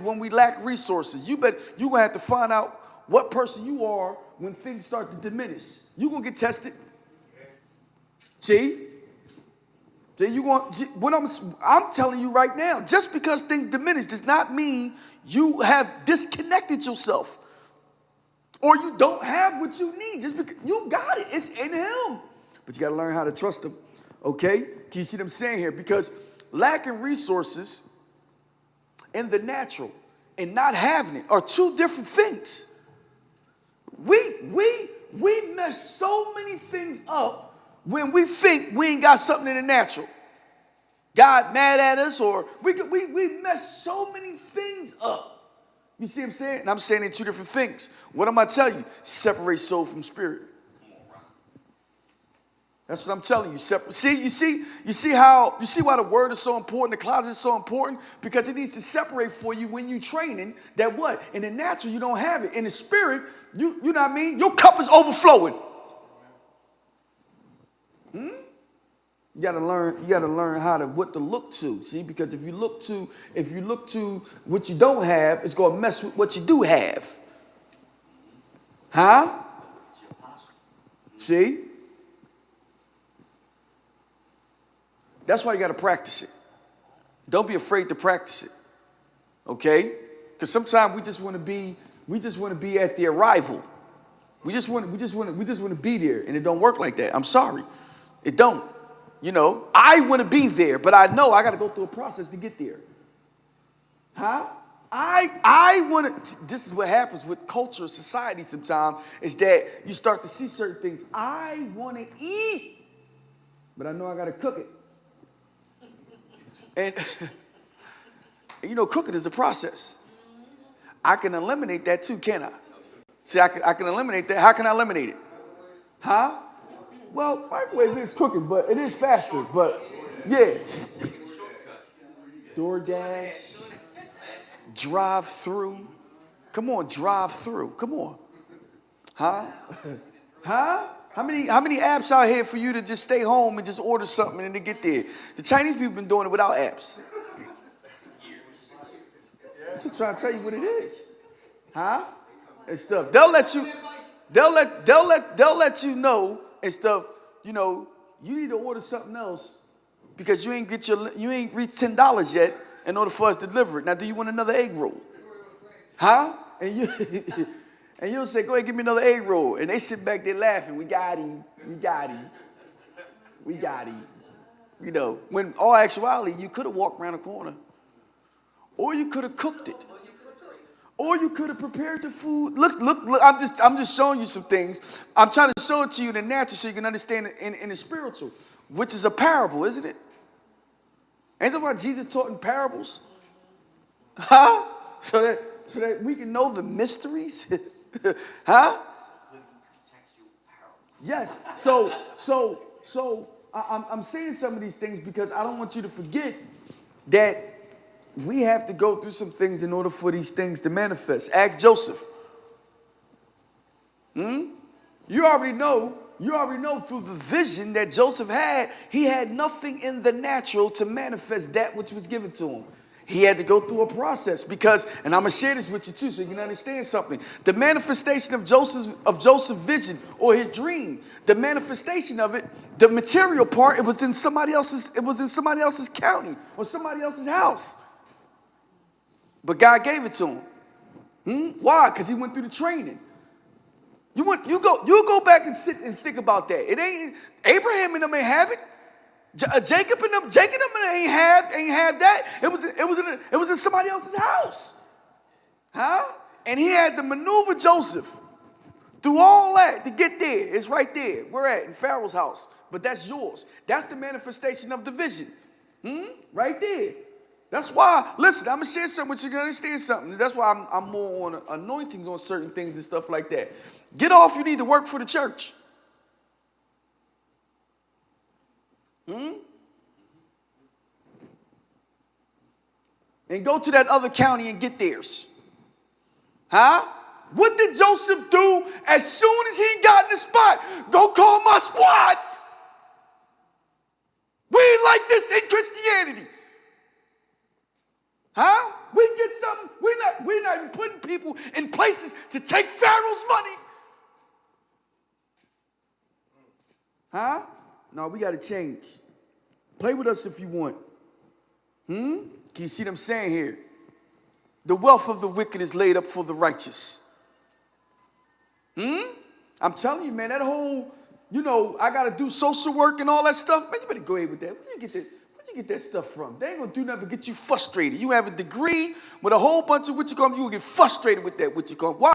when we lack resources? You're going to have to find out what person you are when things start to diminish. You're going to get tested. See? I'm telling you right now, just because things diminish does not mean you have disconnected yourself or you don't have what you need. Just because you got it, it's in him. But you got to learn how to trust him. Okay? Can you see what I'm saying here? Because lacking resources in the natural and not having it are two different things. We mess so many things up when we think we ain't got something in the natural. God mad at us, or we mess so many things up. You see what I'm saying? And I'm saying in two different things. What am I telling you? Separate soul from spirit. That's what I'm telling you. See, you see why the word is so important, the closet is so important? Because it needs to separate for you when you training that what? In the natural, you don't have it. In the spirit, you know what I mean? Your cup is overflowing. You gotta learn how to what to look to. See, because if you look to what you don't have, it's gonna mess with what you do have. Huh? See? That's why you got to practice it. Don't be afraid to practice it. Okay? Because sometimes we just want to be at the arrival. We just want to be there, and it don't work like that. I'm sorry. It don't. You know, I want to be there, but I know I got to go through a process to get there. Huh? I want to, this is what happens with culture, society sometimes, is that you start to see certain things. I want to eat, but I know I got to cook it. And you know, cooking is a process. I can eliminate that too, can't I? See, I can eliminate that. How can I eliminate it? Huh? Well, microwave is cooking, but it is faster. But yeah. DoorDash, drive-through. Come on, drive-through. Come on. Huh? Huh? How many apps out here for you to just stay home and just order something and to get there? The Chinese people been doing it without apps. I'm just trying to tell you what it is. Huh? And stuff. They'll let you know and stuff, you know, you need to order something else because you ain't reached $10 yet in order for us to deliver it. Now, do you want another egg roll? Huh? And you'll say, go ahead, give me another egg roll. And they sit back there laughing. We got him. You know, when all actuality, you could have walked around the corner. Or you could have cooked it. Or you could have prepared your food. Look, I'm just showing you some things. I'm trying to show it to you in the natural so you can understand it in the spiritual, which is a parable, isn't it? Ain't that why Jesus taught in parables? Huh? So that we can know the mysteries? Huh? Yes. So I'm saying some of these things because I don't want you to forget that we have to go through some things in order for these things to manifest. Ask Joseph. You already know through the vision that Joseph had, he had nothing in the natural to manifest that which was given to him. He had to go through a process because, and I'm going to share this with you too so you can understand something. The manifestation of Joseph's vision or his dream, the manifestation of it, the material part, it was in somebody else's county or somebody else's house. But God gave it to him. Why? Because he went through the training. You go back and sit and think about that. It ain't Abraham and them ain't have it. Jacob and them ain't have that. It was in somebody else's house. Huh? And he had to maneuver Joseph through all that to get there. It's right there. We're at in Pharaoh's house. But that's yours. That's the manifestation of the vision. Right there. That's why, listen, I'm going to share something with you. You can understand something. That's why I'm more on anointings on certain things and stuff like that. Get off, you need to work for the church. And go to that other county and get theirs. Huh? What did Joseph do as soon as he got in the spot? Go call my squad. We ain't like this in Christianity. Huh? We get something. We're not even putting people in places to take Pharaoh's money. Huh? No, we got to change. Play with us if you want. Can you see what I'm saying here? The wealth of the wicked is laid up for the righteous. I'm telling you, man, that whole, I got to do social work and all that stuff. Man, you better go ahead with that. Where you get that stuff from? They ain't going to do nothing but get you frustrated. You have a degree with a whole bunch of you will get frustrated with that Why?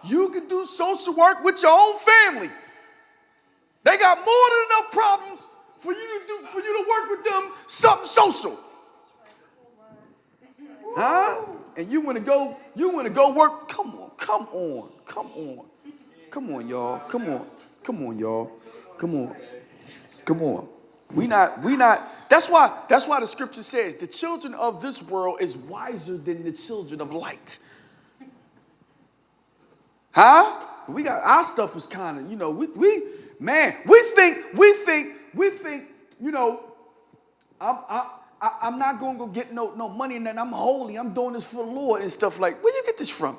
You can do social work with your own family. They got more than enough problems for you to work with them something social. Huh? And you want to go work. Come on, y'all. Come on. Come on. We not, that's why the scripture says the children of this world is wiser than the children of light. Huh? We got, our stuff was kind of, we think, I'm not going to go get no money and then I'm holy. I'm doing this for the Lord and stuff like, where you get this from?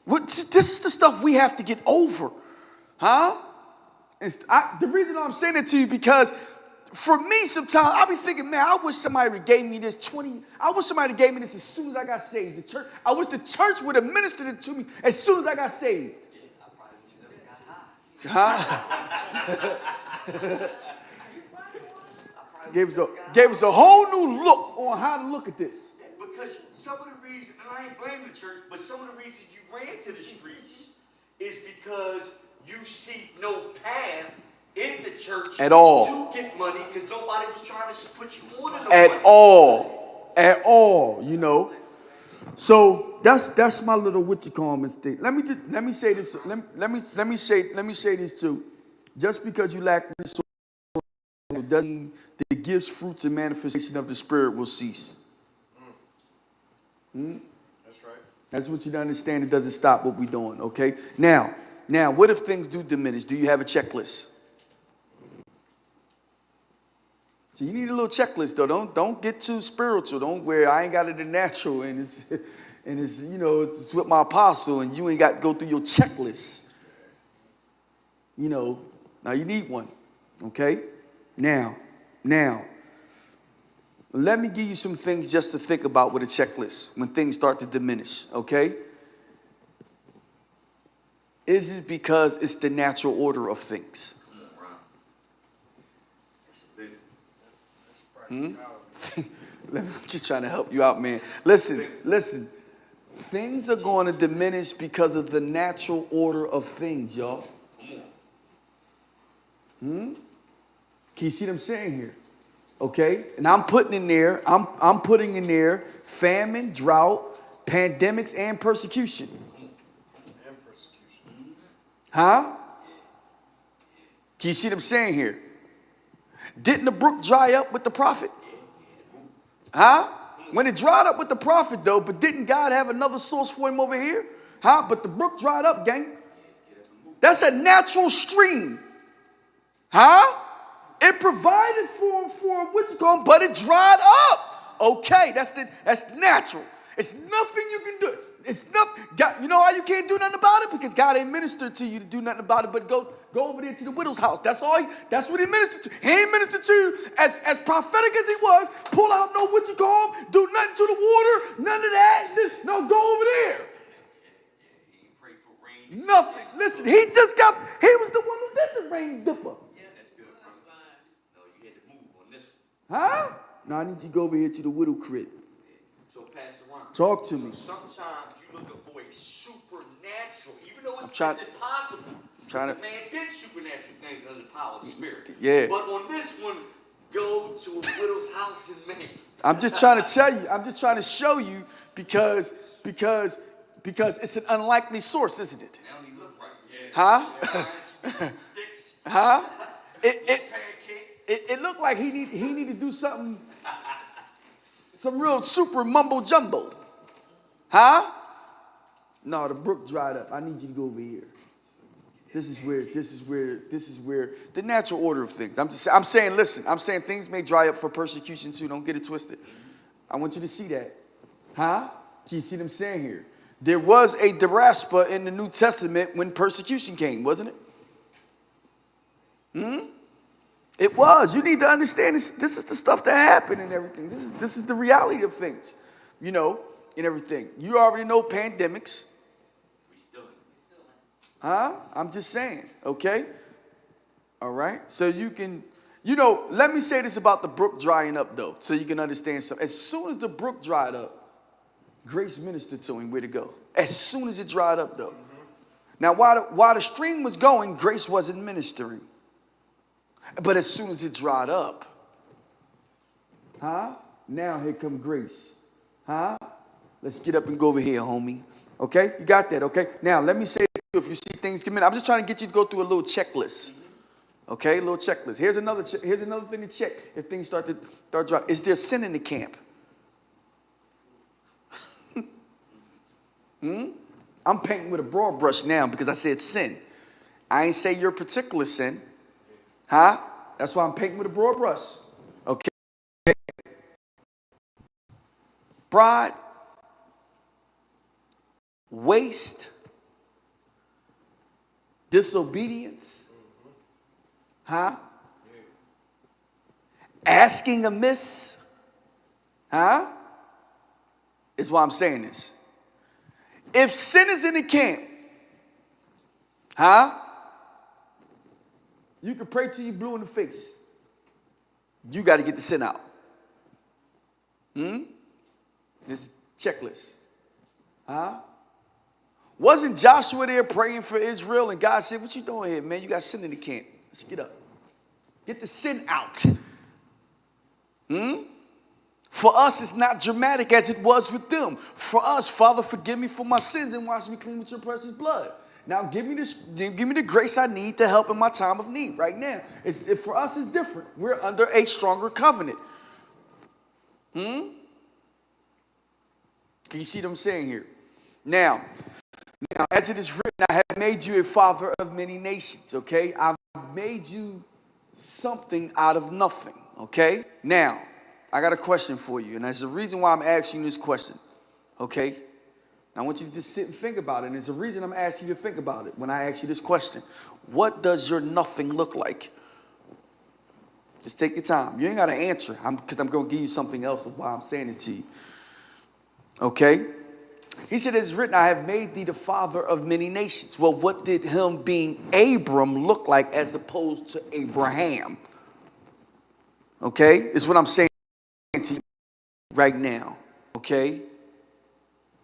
This is the stuff we have to get over. Huh? The reason I'm saying it to you because for me sometimes I'll be thinking, man, I wish somebody would gave me this I wish somebody gave me this as soon as I got saved. I wish the church would have ministered it to me as soon as I got saved. Huh? Gave us a whole new look on how to look at this. Because some of the reasons, and I ain't blaming the church, but some of the reasons you ran to the streets is because you see no path in the church at all to get money because nobody was trying to put you on the at money. At all. So that's my little mistake. Let me say this. Let me say this too. Just because you lack resources doesn't mean the gifts, fruits, and manifestation of the Spirit will cease. That's right. That's what you understand. It doesn't stop what we're doing. Okay. Now, what if things do diminish? Do you have a checklist? So you need a little checklist though. Don't get too spiritual. Don't where I ain't got it in natural and it's it's with my apostle and you ain't got to go through your checklist. Now you need one. Okay? Now, let me give you some things just to think about with a checklist when things start to diminish, okay? Is it because it's the natural order of things? I'm just trying to help you out, man. Listen. Things are going to diminish because of the natural order of things, y'all. Can you see what I'm saying here? Okay, and I'm putting in there famine, drought, pandemics, and persecution. Huh? Can you see what I'm saying here? Didn't the brook dry up with the prophet? Huh? When it dried up with the prophet, though, but didn't God have another source for him over here? Huh? But the brook dried up, gang. That's a natural stream. Huh? It provided for what's it called, but it dried up. Okay, that's natural. It's nothing you can do. It's nothing. God, you know why you can't do nothing about it? Because God ain't ministered to you to do nothing about it, but go over there to the widow's house. That's all. That's what he ministered to. He ain't ministered to you as prophetic as he was. Pull out no what you call, do nothing to the water, none of that. No, go over there. He prayed for rain. Nothing. Listen, he was the one who did the rain dipper. Huh? Now I need you to go over here to the widow crib. So Pastor Ron, talk to me. Sometimes you're looking for a supernatural, even though it's possible. Man did supernatural things under the power of the Spirit. Yeah. But on this one, go to a widow's house in Maine. I'm just trying to tell you. I'm just trying to show you because it's an unlikely source, isn't it? They don't even look right. Yeah. Huh? Sticks. Huh? It looked like he need to do something, some real super mumbo jumbo. Huh? No, the brook dried up. I need you to go over here. This is where the natural order of things. I'm saying things may dry up for persecution too. Don't get it twisted. I want you to see that. Huh? Can you see what I'm saying here? There was a diaspora in the New Testament when persecution came, wasn't it? It was. You need to understand this. This is the stuff that happened and everything. This is the reality of things, and everything. You already know pandemics. We still in. Huh? I'm just saying. Okay. All right. So you can, let me say this about the brook drying up though, so you can understand something. As soon as the brook dried up, grace ministered to him where to go. As soon as it dried up though. Now while the stream was going, grace wasn't ministering. But as soon as it dried up, now here come grace. Let's get up and go over here, homie. Okay? You got that, okay? Now, let me say this. If you see things come in. I'm just trying to get you to go through a little checklist. Okay, a little checklist. Here's another thing to check if things start dropping. Is there sin in the camp? I'm painting with a broad brush now because I said sin. I ain't say your particular sin. Huh? That's why I'm painting with a broad brush. Okay. Pride, waste, disobedience, huh? Asking amiss, huh? Is why I'm saying this. If sin is in the camp, huh? You can pray till you blue in the face. You got to get the sin out. This checklist. Huh? Wasn't Joshua there praying for Israel and God said, what you doing here, man? You got sin in the camp. Let's get up. Get the sin out. For us, it's not dramatic as it was with them. For us, Father, forgive me for my sins and wash me clean with your precious blood. Now give me the grace I need to help in my time of need right now. For us, it's different. We're under a stronger covenant. Can you see what I'm saying here? Now, as it is written, I have made you a father of many nations, okay? I've made you something out of nothing, okay? Now, I got a question for you, and there's a reason why I'm asking you this question, okay? I want you to just sit and think about it, and there's a reason I'm asking you to think about it when I ask you this question. What does your nothing look like? Just take your time. You ain't got to answer, because I'm going to give you something else of why I'm saying it to you. Okay? He said, it's written, I have made thee the father of many nations. Well, what did him being Abram look like as opposed to Abraham? Okay? It's what I'm saying to you right now. Okay?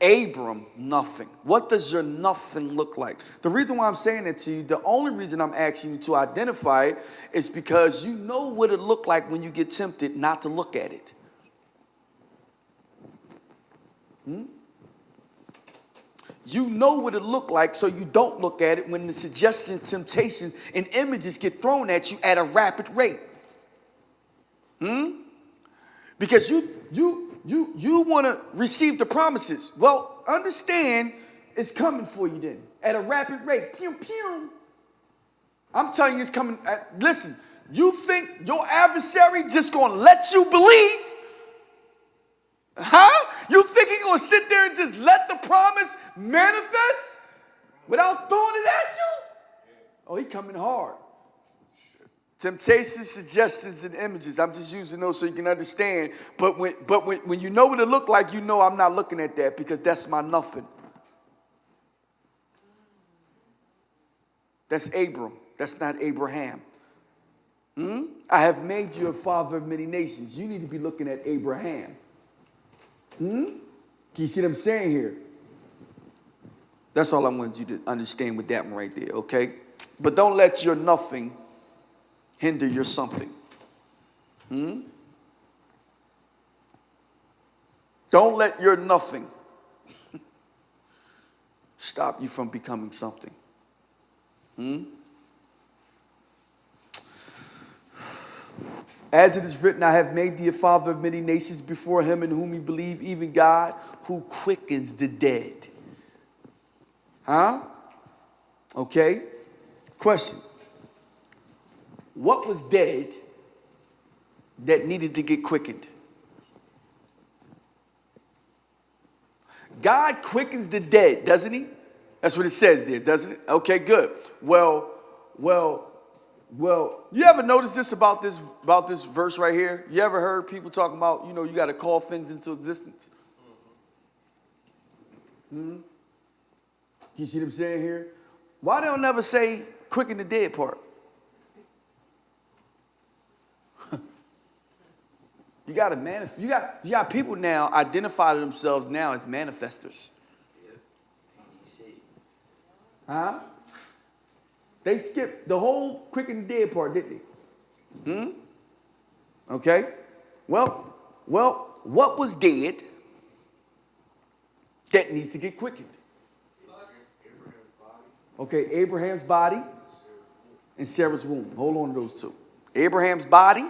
Abram, nothing. What does your nothing look like? The reason why I'm saying it to you, the only reason I'm asking you to identify it is because you know what it looked like when you get tempted not to look at it. You know what it looked like, so you don't look at it when the suggestions, temptations, and images get thrown at you at a rapid rate. Because you want to receive the promises. Well, understand it's coming for you then at a rapid rate. Pew, pew. I'm telling you it's coming. Listen, you think your adversary just going to let you believe? Huh? You think he's going to sit there and just let the promise manifest without throwing it at you? Oh, he coming hard. Temptations, suggestions, and images. I'm just using those so you can understand. But when you know what it looked like, you know I'm not looking at that because that's my nothing. That's Abram. That's not Abraham. I have made you a father of many nations. You need to be looking at Abraham. Can you see what I'm saying here? That's all I wanted you to understand with that one right there, okay? But don't let your nothing hinder your something. Don't let your nothing stop you from becoming something. As it is written, I have made thee a father of many nations before him in whom you believe, even God, who quickens the dead. Huh? Okay. Question. What was dead that needed to get quickened? God quickens the dead, doesn't he? That's what it says there, doesn't it? Okay, good. Well, you ever notice this about this verse right here? You ever heard people talking about, you got to call things into existence? You see what I'm saying here? Why they don't never say quicken the dead part? You got to manifest. You got people now identify themselves now as manifestors. Huh? They skipped the whole quicken the dead part, didn't they? Okay. Well, what was dead that needs to get quickened? Okay, Abraham's body and Sarah's womb. Hold on to those two. Abraham's body,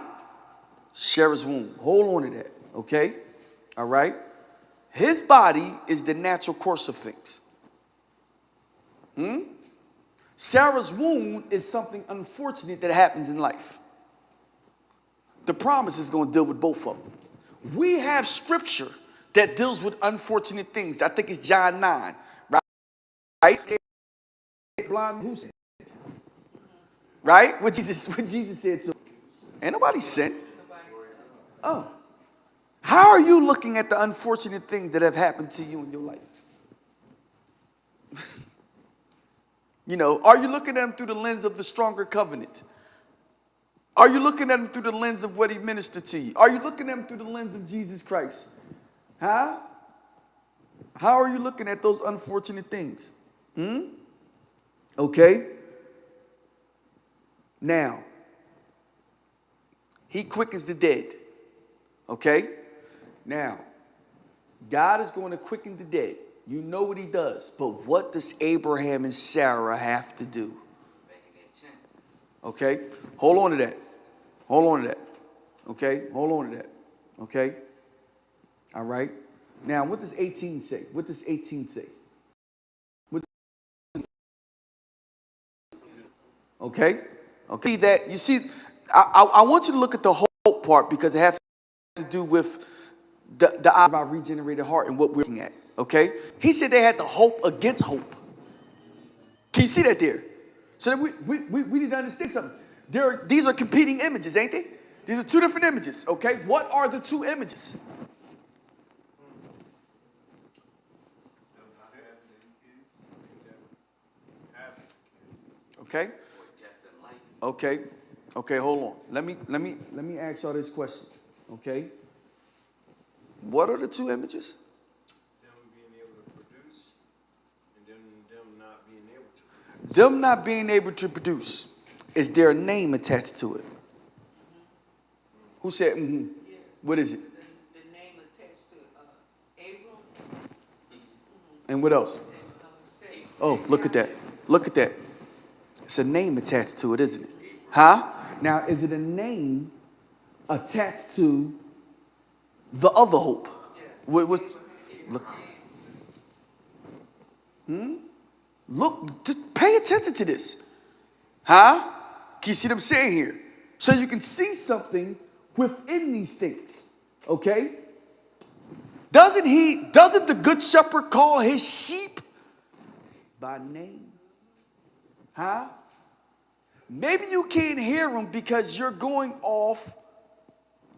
Sarah's womb. Hold on to that, okay? All right? His body is the natural course of things. Sarah's womb is something unfortunate that happens in life. The promise is going to deal with both of them. We have scripture that deals with unfortunate things. I think it's John 9, right? Blind who sinned? Right? What Jesus said to him. Ain't nobody sinned. Oh. How are you looking at the unfortunate things that have happened to you in your life? You know, are you looking at them through the lens of the stronger covenant? Are you looking at them through the lens of what he ministered to you? Are you looking at them through the lens of Jesus Christ? Huh? How are you looking at those unfortunate things? Okay. Now, he quickens the dead. Okay? Now, God is going to quicken the dead. You know what he does. But what does Abraham and Sarah have to do? Okay? Hold on to that. Hold on to that. Okay? Hold on to that. Okay? All right? Now, what does 18 say? What does 18 say? Okay? Okay. That you see, I want you to look at the hope part because it has to do with the eye of our regenerated heart and what we're looking at. Okay? He said they had the hope against hope. Can you see that there? So that we need to understand something. These are competing images, ain't they? These are two different images. Okay? What are the two images? Okay? Okay. Okay, hold on. Let me ask y'all this question. Okay? What are the two images? Them being able to produce and them not being able to. Them not being able to produce. Is there a name attached to it? Who said mm-hmm? Yeah. What is it? The name attached to Abram. And what else? And Sarah. Oh, look at that. Look at that. It's a name attached to it, isn't it? Huh? Now, is it a name attached to the other hope? Yes. Look. Look, just pay attention to this. Huh? Can you see what I'm saying here? So you can see something within these things. Okay? Doesn't the good shepherd call his sheep by name? Huh? Maybe you can't hear him because you're going off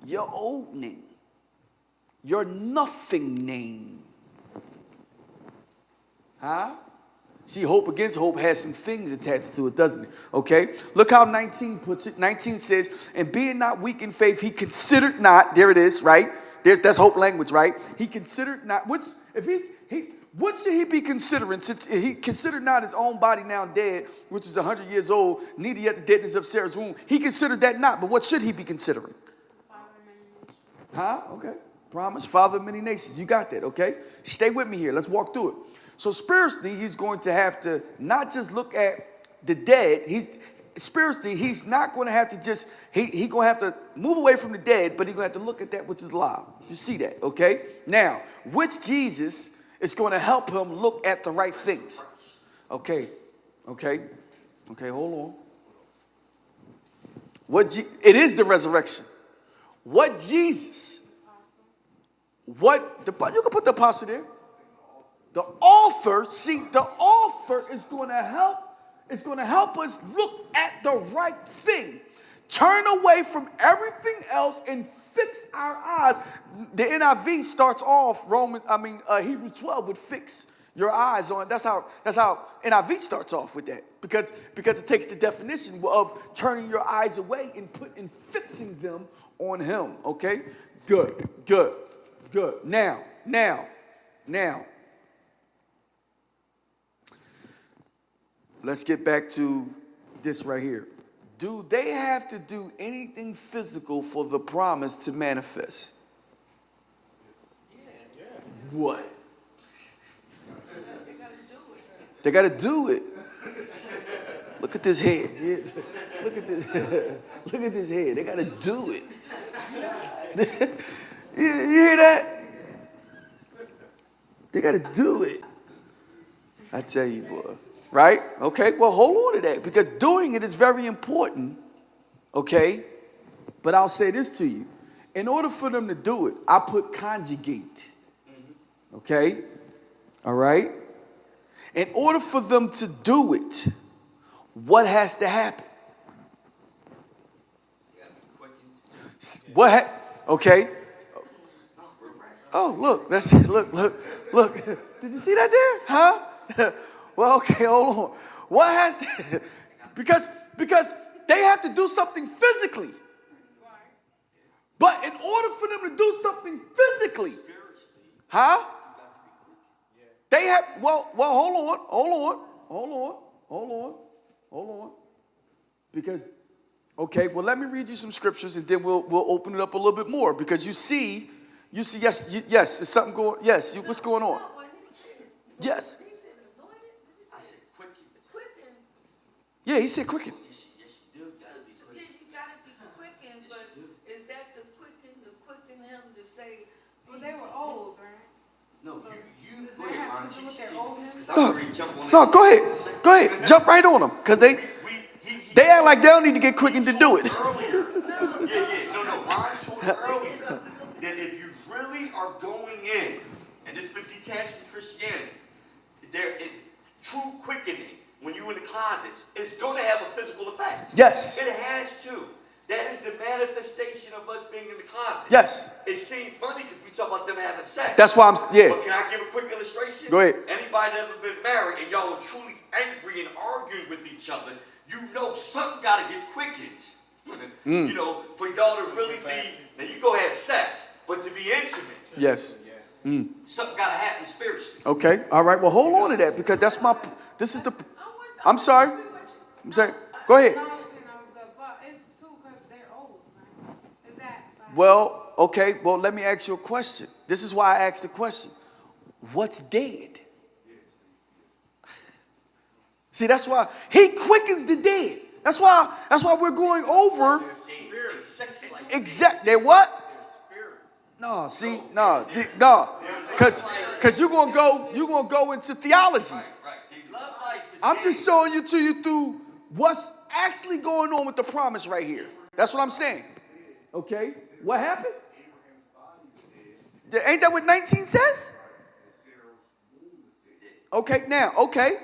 your old name, your nothing name. Huh? See, hope against hope has some things attached to it, doesn't it? Okay? Look how 19 puts it. 19 says, and being not weak in faith, he considered not, there it is, right? That's hope language, right? He considered not, what should he be considering? Since he considered not his own body now dead, which is 100 years old, neither yet the deadness of Sarah's womb. He considered that not, but what should he be considering? Father of many nations. Huh? Okay. Promise, Father of many nations. You got that, okay? Stay with me here. Let's walk through it. So spiritually, he's going to have to not just look at the dead. He's not going to have to just, he's going to have to move away from the dead, but he's going to have to look at that which is alive. You see that, okay? Now, which Jesus is going to help him look at the right things? Okay, hold on. It is the resurrection. What Jesus, you can put the apostle there. The author is going to help us look at the right thing. Turn away from everything else and fix our eyes. The NIV starts off Hebrews 12 with fix your eyes on. That's how NIV starts off with that. Because it takes the definition of turning your eyes away and fixing them on him. Okay? Good. Now. Let's get back to this right here. Do they have to do anything physical for the promise to manifest? Yeah. What? They gotta do it. They got to do it. Look at this head. Yeah. Look at this. Look at this head. They got to do it. You hear that? They got to do it. I tell you, boy. Right? Okay. Well, hold on to that because doing it is very important. Okay. But I'll say this to you. In order for them to do it, I put conjugate. Okay? All right? In order for them to do it, what has to happen? Okay. Oh, look. Look. Did you see that there? Huh? Well, okay, hold on. What has to, because they have to do something physically. But in order for them to do something physically, huh? They have, well, hold on. Because, okay, well, let me read you some scriptures and then we'll open it up a little bit more. Because you see, yes, there's something going, yes, what's going on? Yes. I said quicken. Yeah, he said quicken. Yes, you do. Gotta be So quick. then you gotta be quickened, but is that the quicken him to say? Well, they were old, right? No, So you does go that ahead, have Ron. to do with Teach their oldness? Because I'm ready to jump on it. No, go ahead. Jump right on them. Because they act like they don't need to get quickened to do it. Earlier. No. Ron told earlier that if you really are going in, and this has been detached from Christianity, true quickening, when you're in the closets, is going to have a physical effect. Yes. It has to. That is the manifestation of us being in the closet. Yes. It seems funny because we talk about them having sex. That's why yeah. But can I give a quick illustration? Go ahead. Anybody that ever been married and y'all were truly angry and arguing with each other, you know something got to get quickened. You know, for y'all to really be, now you go have sex, but to be intimate, Yes. something got to happen spiritually. Okay. All right. Well, hold on to that because this is the, I'm sorry. I'm saying, go ahead. No, I was saying I was good, but it's too because they're old, right? Is that like, Well, okay. Well, let me ask you a question. This is why I asked the question. What's dead? See, that's why he quickens the dead. That's why we're going over exact. They're what? No, see, no, because you're gonna go into theology. Right. They love life. I'm just showing you through what's actually going on with the promise right here. That's what I'm saying. Okay, what happened? Ain't that what 19 says? Okay, now, okay.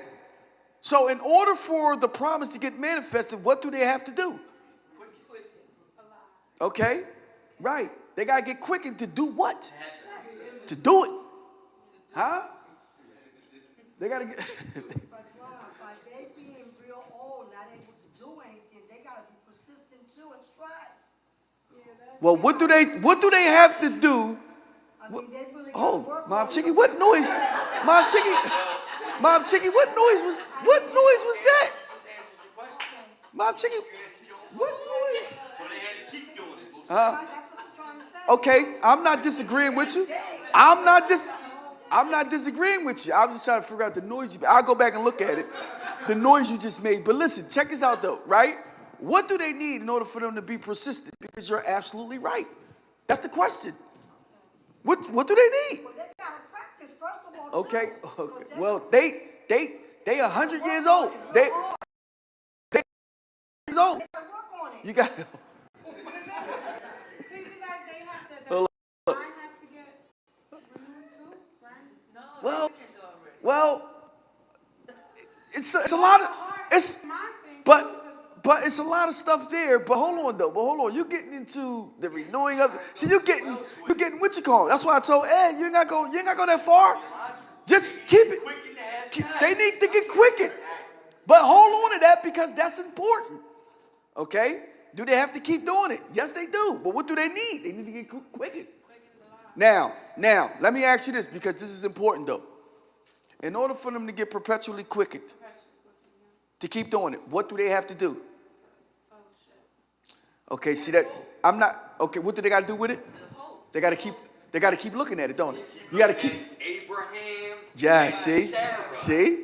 So in order for the promise to get manifested, what do they have to do? Okay, right. They got to get quickened to do what? To do it. Huh? They got to get... But by they being real old, not able to do anything, they gotta be persistent too and strive. Well, what do they have to do? I mean, they really gotta Oh, work Mom on Chicky, it. what noise? Mom Chicky, what noise was that? Just answered your question. Mom Chicky, You answered your own what question. noise? So they had to keep doing it. Huh? That's what I'm trying to say. Okay, I'm not disagreeing with you. I'm not disagreeing with you. I was just trying to figure out the noise I'll go back and look at it. The noise you just made. But listen, check this out though, right? What do they need in order for them to be persistent? Because you're absolutely right. That's the question. What do they need? Well, they gotta practice first of all. Okay. Too, 'cause Okay. they- Well, they 100 years old. They years old. They gotta work on it. You got Is it like they have to, the Hold mind has to get renewed too, right? No, well, they quickened already. well. It's a lot of it's My thing. but it's a lot of stuff there. But hold on. You're getting into the renewing of. See, you're getting what you call. That's why I told Ed you ain't got go that far. Just keep it. Quicken to have sex. They need to get quickened. But hold on to that because that's important. Okay? Do they have to keep doing it? Yes, they do. But what do they need? They need to get quickened. Now, let me ask you this because this is important though. In order for them to get perpetually quickened, to keep doing it, what do they have to do? Okay, see that I'm not okay. What do they got to do with it? They got to keep looking at it, don't they? You got to keep. Abraham. Yeah, and see, Sarah.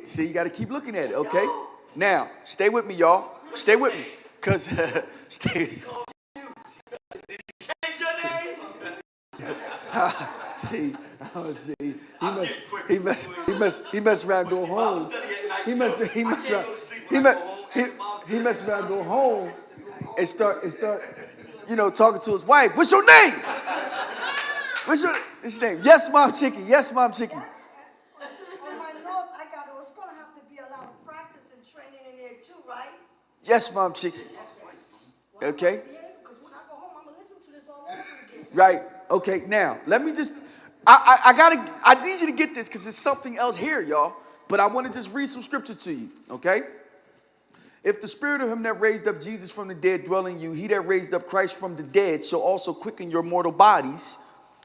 see, you got to keep looking at it. Okay, Now, stay with me, y'all. Stay with me. Because, stay. Change your name? See, I'm getting quick. he mess around, go See, Bible home. study at night, He so mess I can't around, go to sleep he when I go home after Bible he study. mess around, go home, and start, talking to his wife. What's your name? What's your name? Yes, Mom Chicky. Yes, Mom Chicky. On my notes, I got, it's gonna have to be a lot of practice and training in there too, right? Yes, Mom Chicky. Okay. Because when I go home, I'm gonna listen to this all over again. Right. Okay. Now, let me just. I need you to get this because there's something else here, y'all. But I want to just read some scripture to you. Okay. If the spirit of him that raised up Jesus from the dead dwell in you, he that raised up Christ from the dead shall also quicken your mortal bodies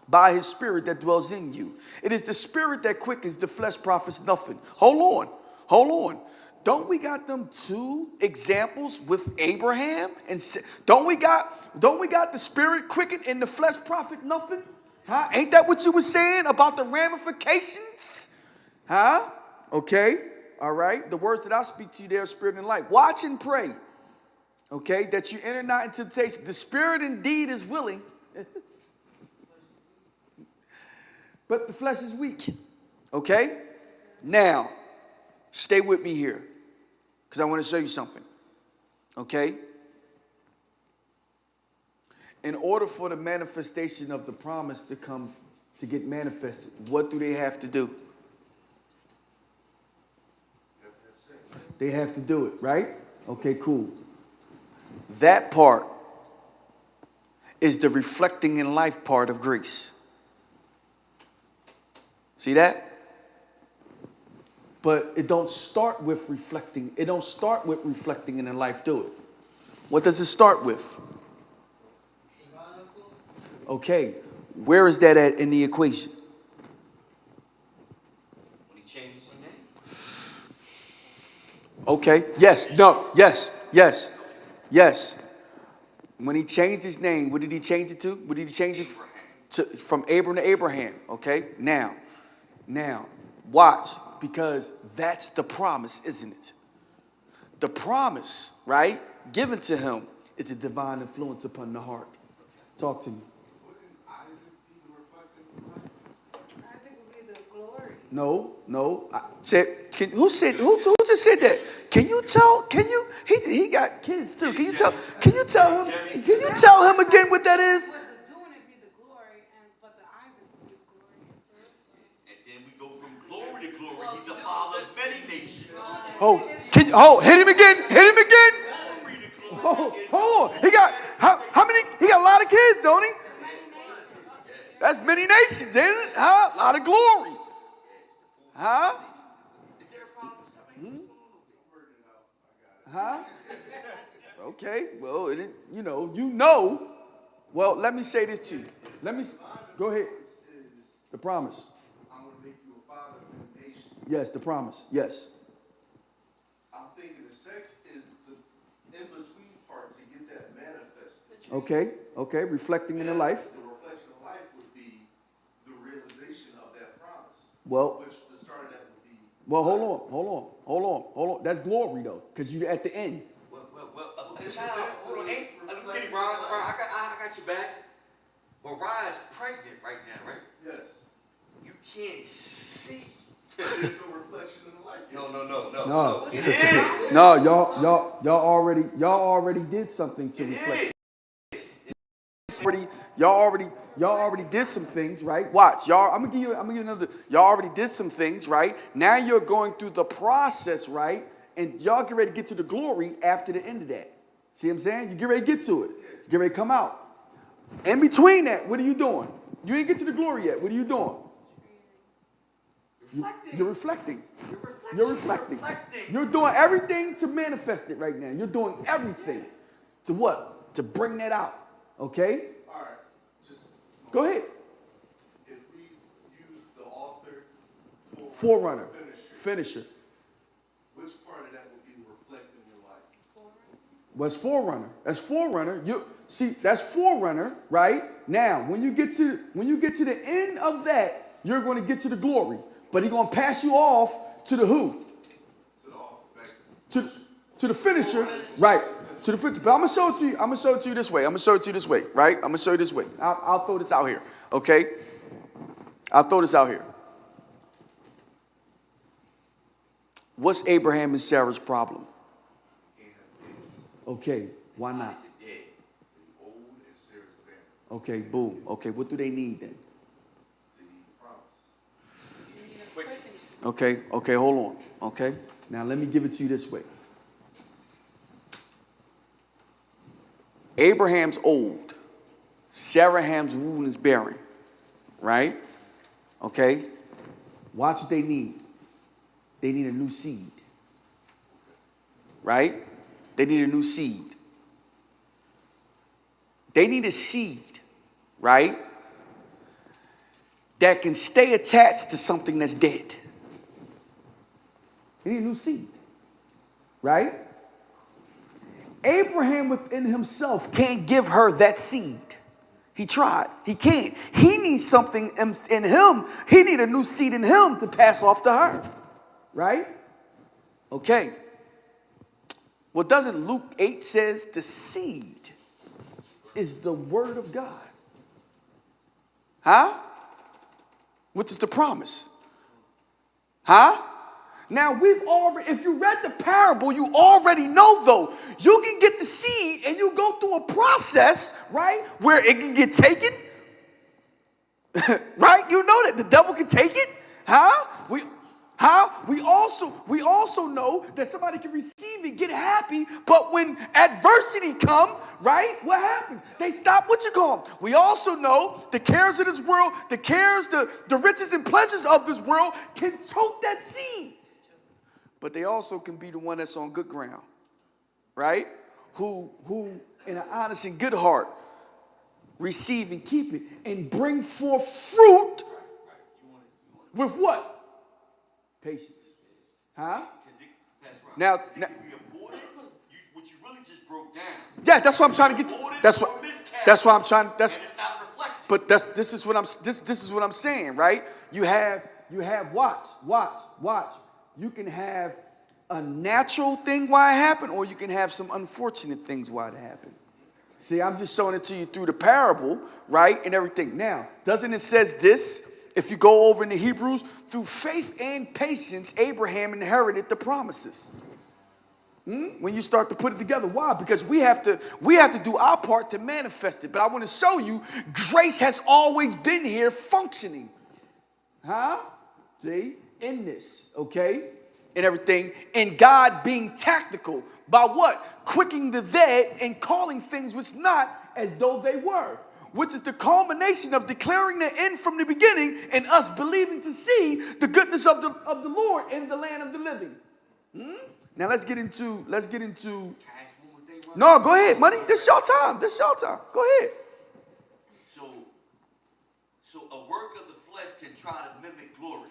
by his spirit that dwells in you. It is the spirit that quickens, the flesh profits nothing. Hold on. Don't we got them two examples with Abraham? And don't we got the spirit quicken and the flesh profit nothing? Huh? Ain't that what you were saying about the ramifications? Huh? Okay. All right. The words that I speak to you, they are spirit and life. Watch and pray. Okay. That you enter not into temptation. The spirit indeed is willing, but the flesh is weak. Okay. Now, stay with me here because I want to show you something. Okay. In order for the manifestation of the promise to come, to get manifested, what do they have to do? They have to do it, right? Okay, cool. That part is the reflecting in life part of grace. See that? But it don't start with reflecting. It don't start with reflecting in life, do it? What does it start with? Okay, where is that at in the equation? When he changes his name. Okay, yes. When he changed his name, what did he change it to? What did he change it to? From Abram to Abraham. Okay, now, watch, because that's the promise, isn't it? The promise, right, given to him is a divine influence upon the heart. Talk to me. Isaac will be the glory. No. Who just said that? He got kids too. Can you tell him again what that is? But the doing it be the glory, but the Isaac will be the glory. And then we go from glory to glory. He's a father of many nations. Hit him again. Glory to glory. Hold on. He got how many? He got a lot of kids, don't he? Many nations. That's many nations, isn't it? Huh? A lot of glory. Huh? Is there a problem? Huh? Okay. Well, you know. Well, let me say this to you. Go ahead. The promise. I'm going to make you a father of many nations. Yes, the promise. Yes. I'm thinking the sex is the in-between part to get that manifested. Okay. Reflecting in the life. The reflection of life would be the realization of that promise. Well, Which the start of that would be. Well, hold on. That's glory though, because you're at the end. Well, child, hold on. Kitty, Ron, I got your back. But Ryan's pregnant right now, right? Yes. You can't see. There's no reflection in the life. No. It is. No, y'all already did something to reflect. Y'all already did some things, right? Watch, y'all. I'm gonna give you another. Y'all already did some things, right? Now you're going through the process, right? And y'all get ready to get to the glory after the end of that. See what I'm saying? You get ready to get to it. Get ready to come out. In between that, what are you doing? You ain't get to the glory yet. What are you doing? You're reflecting. You're reflecting. You're doing everything to manifest it right now. You're doing everything to what? To bring that out. Okay? All right. Just Go ahead. if we use the author Forerunner. Finisher. which part of that would be reflecting your life? What's forerunner? That's forerunner. That's forerunner, right? Now, when you get to the end of that, you're going to get to the glory. But he's going to pass you off to the who? To the author. to the finisher, right? To the finisher. But I'm gonna show it to you. I'm gonna show it to you this way. I'm gonna show it to you this way, right? I'm gonna show you this way. I'll throw this out here, okay? I'll throw this out here. What's Abraham and Sarah's problem? Okay, why not? Old and Sarah's barren. Okay, boom. Okay, what do they need then? They need promise. You need a quickening. Okay, hold on. Okay, now let me give it to you this way. Abraham's old, Sarah's womb is barren, right? Okay, watch what they need. They need a new seed, right? They need a new seed. They need a seed, right? That can stay attached to something that's dead. They need a new seed, right? Abraham within himself can't give her that seed. He tried. He can't. He needs something in him. He needs a new seed in him to pass off to her, right? Okay. Well, doesn't Luke 8 says the seed is the word of God? Huh? Which is the promise. Huh? Now we've already, if you read the parable, you already know though, you can get the seed and you go through a process, right? Where it can get taken. Right? You know that the devil can take it. Huh? We also know that somebody can receive it, get happy, but when adversity come, right? What happens? They stop what you call them. We also know the cares of this world, the riches and pleasures of this world can choke that seed. But they also can be the one that's on good ground, right? Who in an honest and good heart receive and keep it and bring forth fruit with what? Patience. Huh? Now, What you really just broke down. yeah, that's what I'm trying to get to. That's what I'm trying. And it's not reflected. But this is what I'm saying, right? You have watch. You can have a natural thing why it happened, or you can have some unfortunate things why it happened. See, I'm just showing it to you through the parable, right? And everything. Now, doesn't it says this? If you go over into Hebrews, through faith and patience, Abraham inherited the promises. When you start to put it together, why? Because we have to do our part to manifest it. But I want to show you, grace has always been here functioning. Huh? See? In this, okay? And everything. And God being tactical by what? Quickening the dead and calling things which not as though they were. Which is the culmination of declaring the end from the beginning and us believing to see the goodness of the Lord in the land of the living. Now let's get into. No, go ahead, money. This your time. Go ahead. So a work of the flesh can try to mimic glory.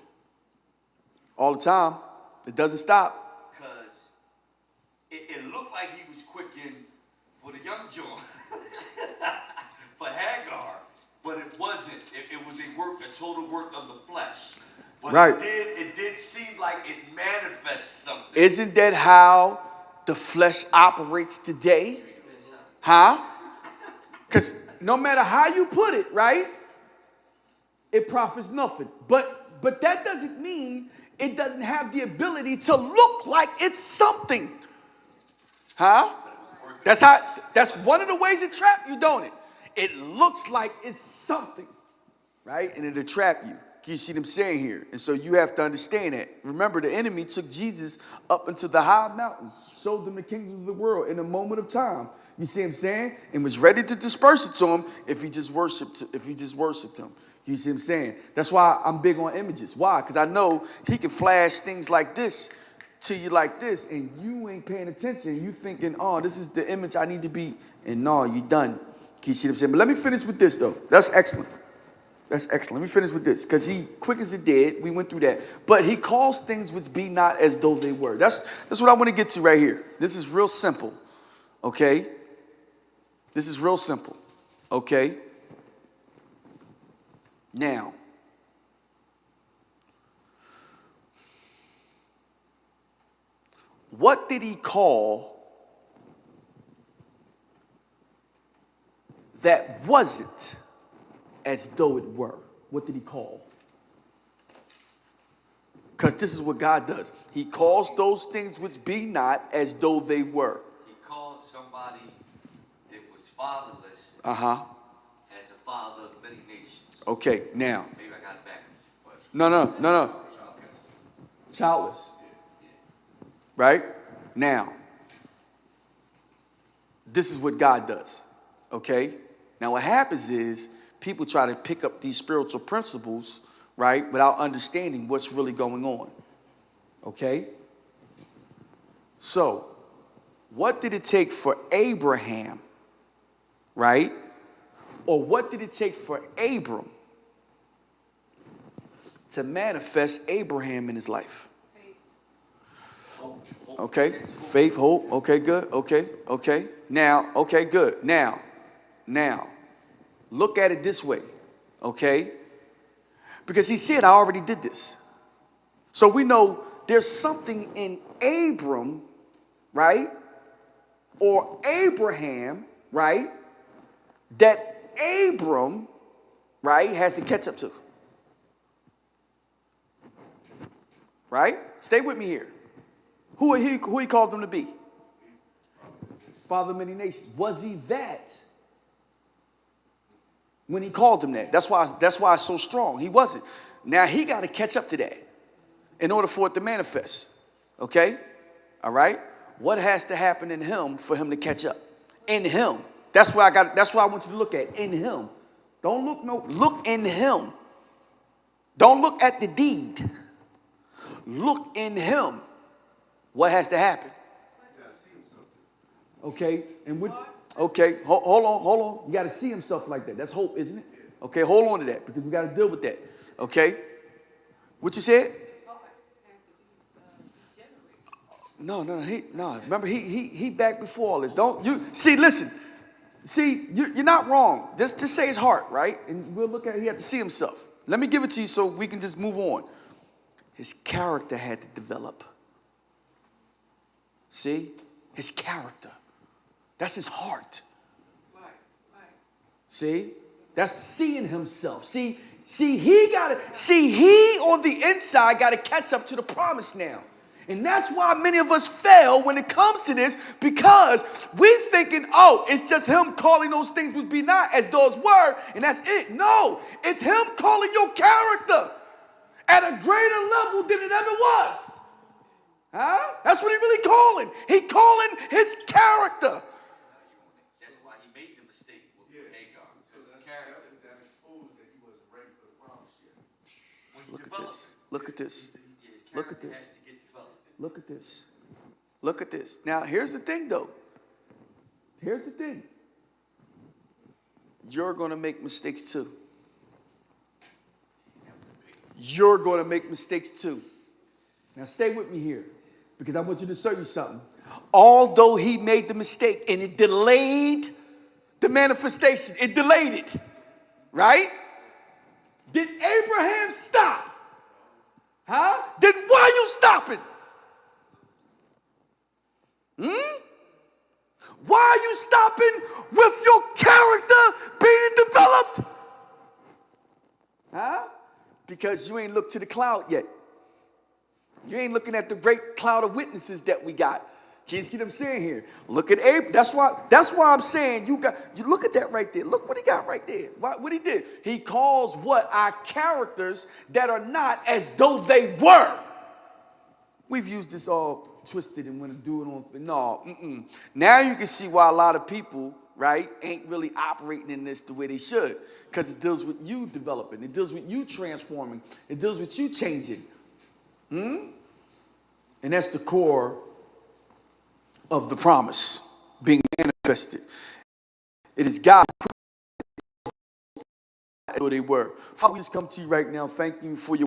All the time. It doesn't stop. Because it looked like he was quickened for the young John. For Hagar, but it wasn't. It was a total work of the flesh. But right. It did seem like it manifests something. Isn't that how the flesh operates today? Huh? Because no matter how you put it, right, it profits nothing. But that doesn't mean it doesn't have the ability to look like it's something. Huh? That's one of the ways it trap you, don't it? It looks like it's something, right? And it'll trap you. You see what I'm saying here? And so you have to understand that. Remember, the enemy took Jesus up into the high mountain, showed them the kingdoms of the world in a moment of time. You see what I'm saying? And was ready to disperse it to him if he just worshipped him. You see what I'm saying? That's why I'm big on images. Why? Because I know he can flash things like this to you like this, and you ain't paying attention. You thinking, oh, this is the image I need to be. And no, you done. You see what I'm saying? But let me finish with this, though. That's excellent. Let me finish with this. Because he quickens the dead. We went through that. But he calls things which be not as though they were. That's what I want to get to right here. This is real simple. Okay? This is real simple. Okay? Now, what did he call that wasn't as though it were? What did he call? Because this is what God does. He calls those things which be not as though they were. He called somebody that was fatherless Uh-huh. as a father of many nations. Okay, now. Maybe I got it backwards. but- No. Okay. Childless. Right? Now, this is what God does. Okay? Now, what happens is people try to pick up these spiritual principles, right, without understanding what's really going on. Okay? So, what did it take for Abraham, right? Or what did it take for Abram to manifest Abraham in his life? Okay, faith, hope, okay, good, okay. Now, okay, good. Now, look at it this way, okay? Because he said, I already did this. So we know there's something in Abram, right? Or Abraham, right? That Abram, right, has to catch up to. Right? Stay with me here. Who he called him to be? Father of many nations. Was he that when he called him that? That's why it's so strong. He wasn't. Now he got to catch up to that in order for it to manifest. Okay? All right? What has to happen in him for him to catch up? In him. That's why I want you to look at in him. Don't look in him. Don't look at the deed. Look in him. What has to happen? Okay, and okay, hold on. You got to see himself like that. That's hope, isn't it? Okay, hold on to that because we got to deal with that. Okay, what you said? No. Remember, he back before all this. Don't you see? Listen, see, you're not wrong. Just say his heart, right? And we'll look at it. He had to see himself. Let me give it to you so we can just move on. His character had to develop. See? His character. That's his heart. Right. See? That's seeing himself. See, he on the inside got to catch up to the promise now. And that's why many of us fail when it comes to this, because we're thinking, oh, it's just him calling those things which be not as those were, and that's it. No, it's him calling your character at a greater level than it ever was. Huh? That's what he really calling. He calling his character. That's why he made the mistake with Hagar. Because his character. That exposed that he wasn't ready for the promise yet. When he Look at developed this. it, Look at this. yeah, his Look at character this. has to get developed. Look at this. Look at this. Now, here's the thing, though. Here's the thing. You're going to make mistakes, too. You're going to make mistakes, too. Now, stay with me here, because I want you to show you something. Although he made the mistake and it delayed the manifestation, it delayed it, right? Did Abraham stop? Huh? Then why are you stopping? Why are you stopping with your character being developed? Huh? Because you ain't looked to the cloud yet. You ain't looking at the great cloud of witnesses that we got. Can you see what I'm saying here? Look at Abe. That's why I'm saying you look at that right there. Look what he got right there. What he did. He calls what? Our characters that are not as though they were. We've used this all twisted and want to do it on. No. Now you can see why a lot of people, right, ain't really operating in this the way they should. Because it deals with you developing. It deals with you transforming. It deals with you changing. And that's the core of the promise being manifested. It is God who they were. Father, we just come to you right now. Thank you for your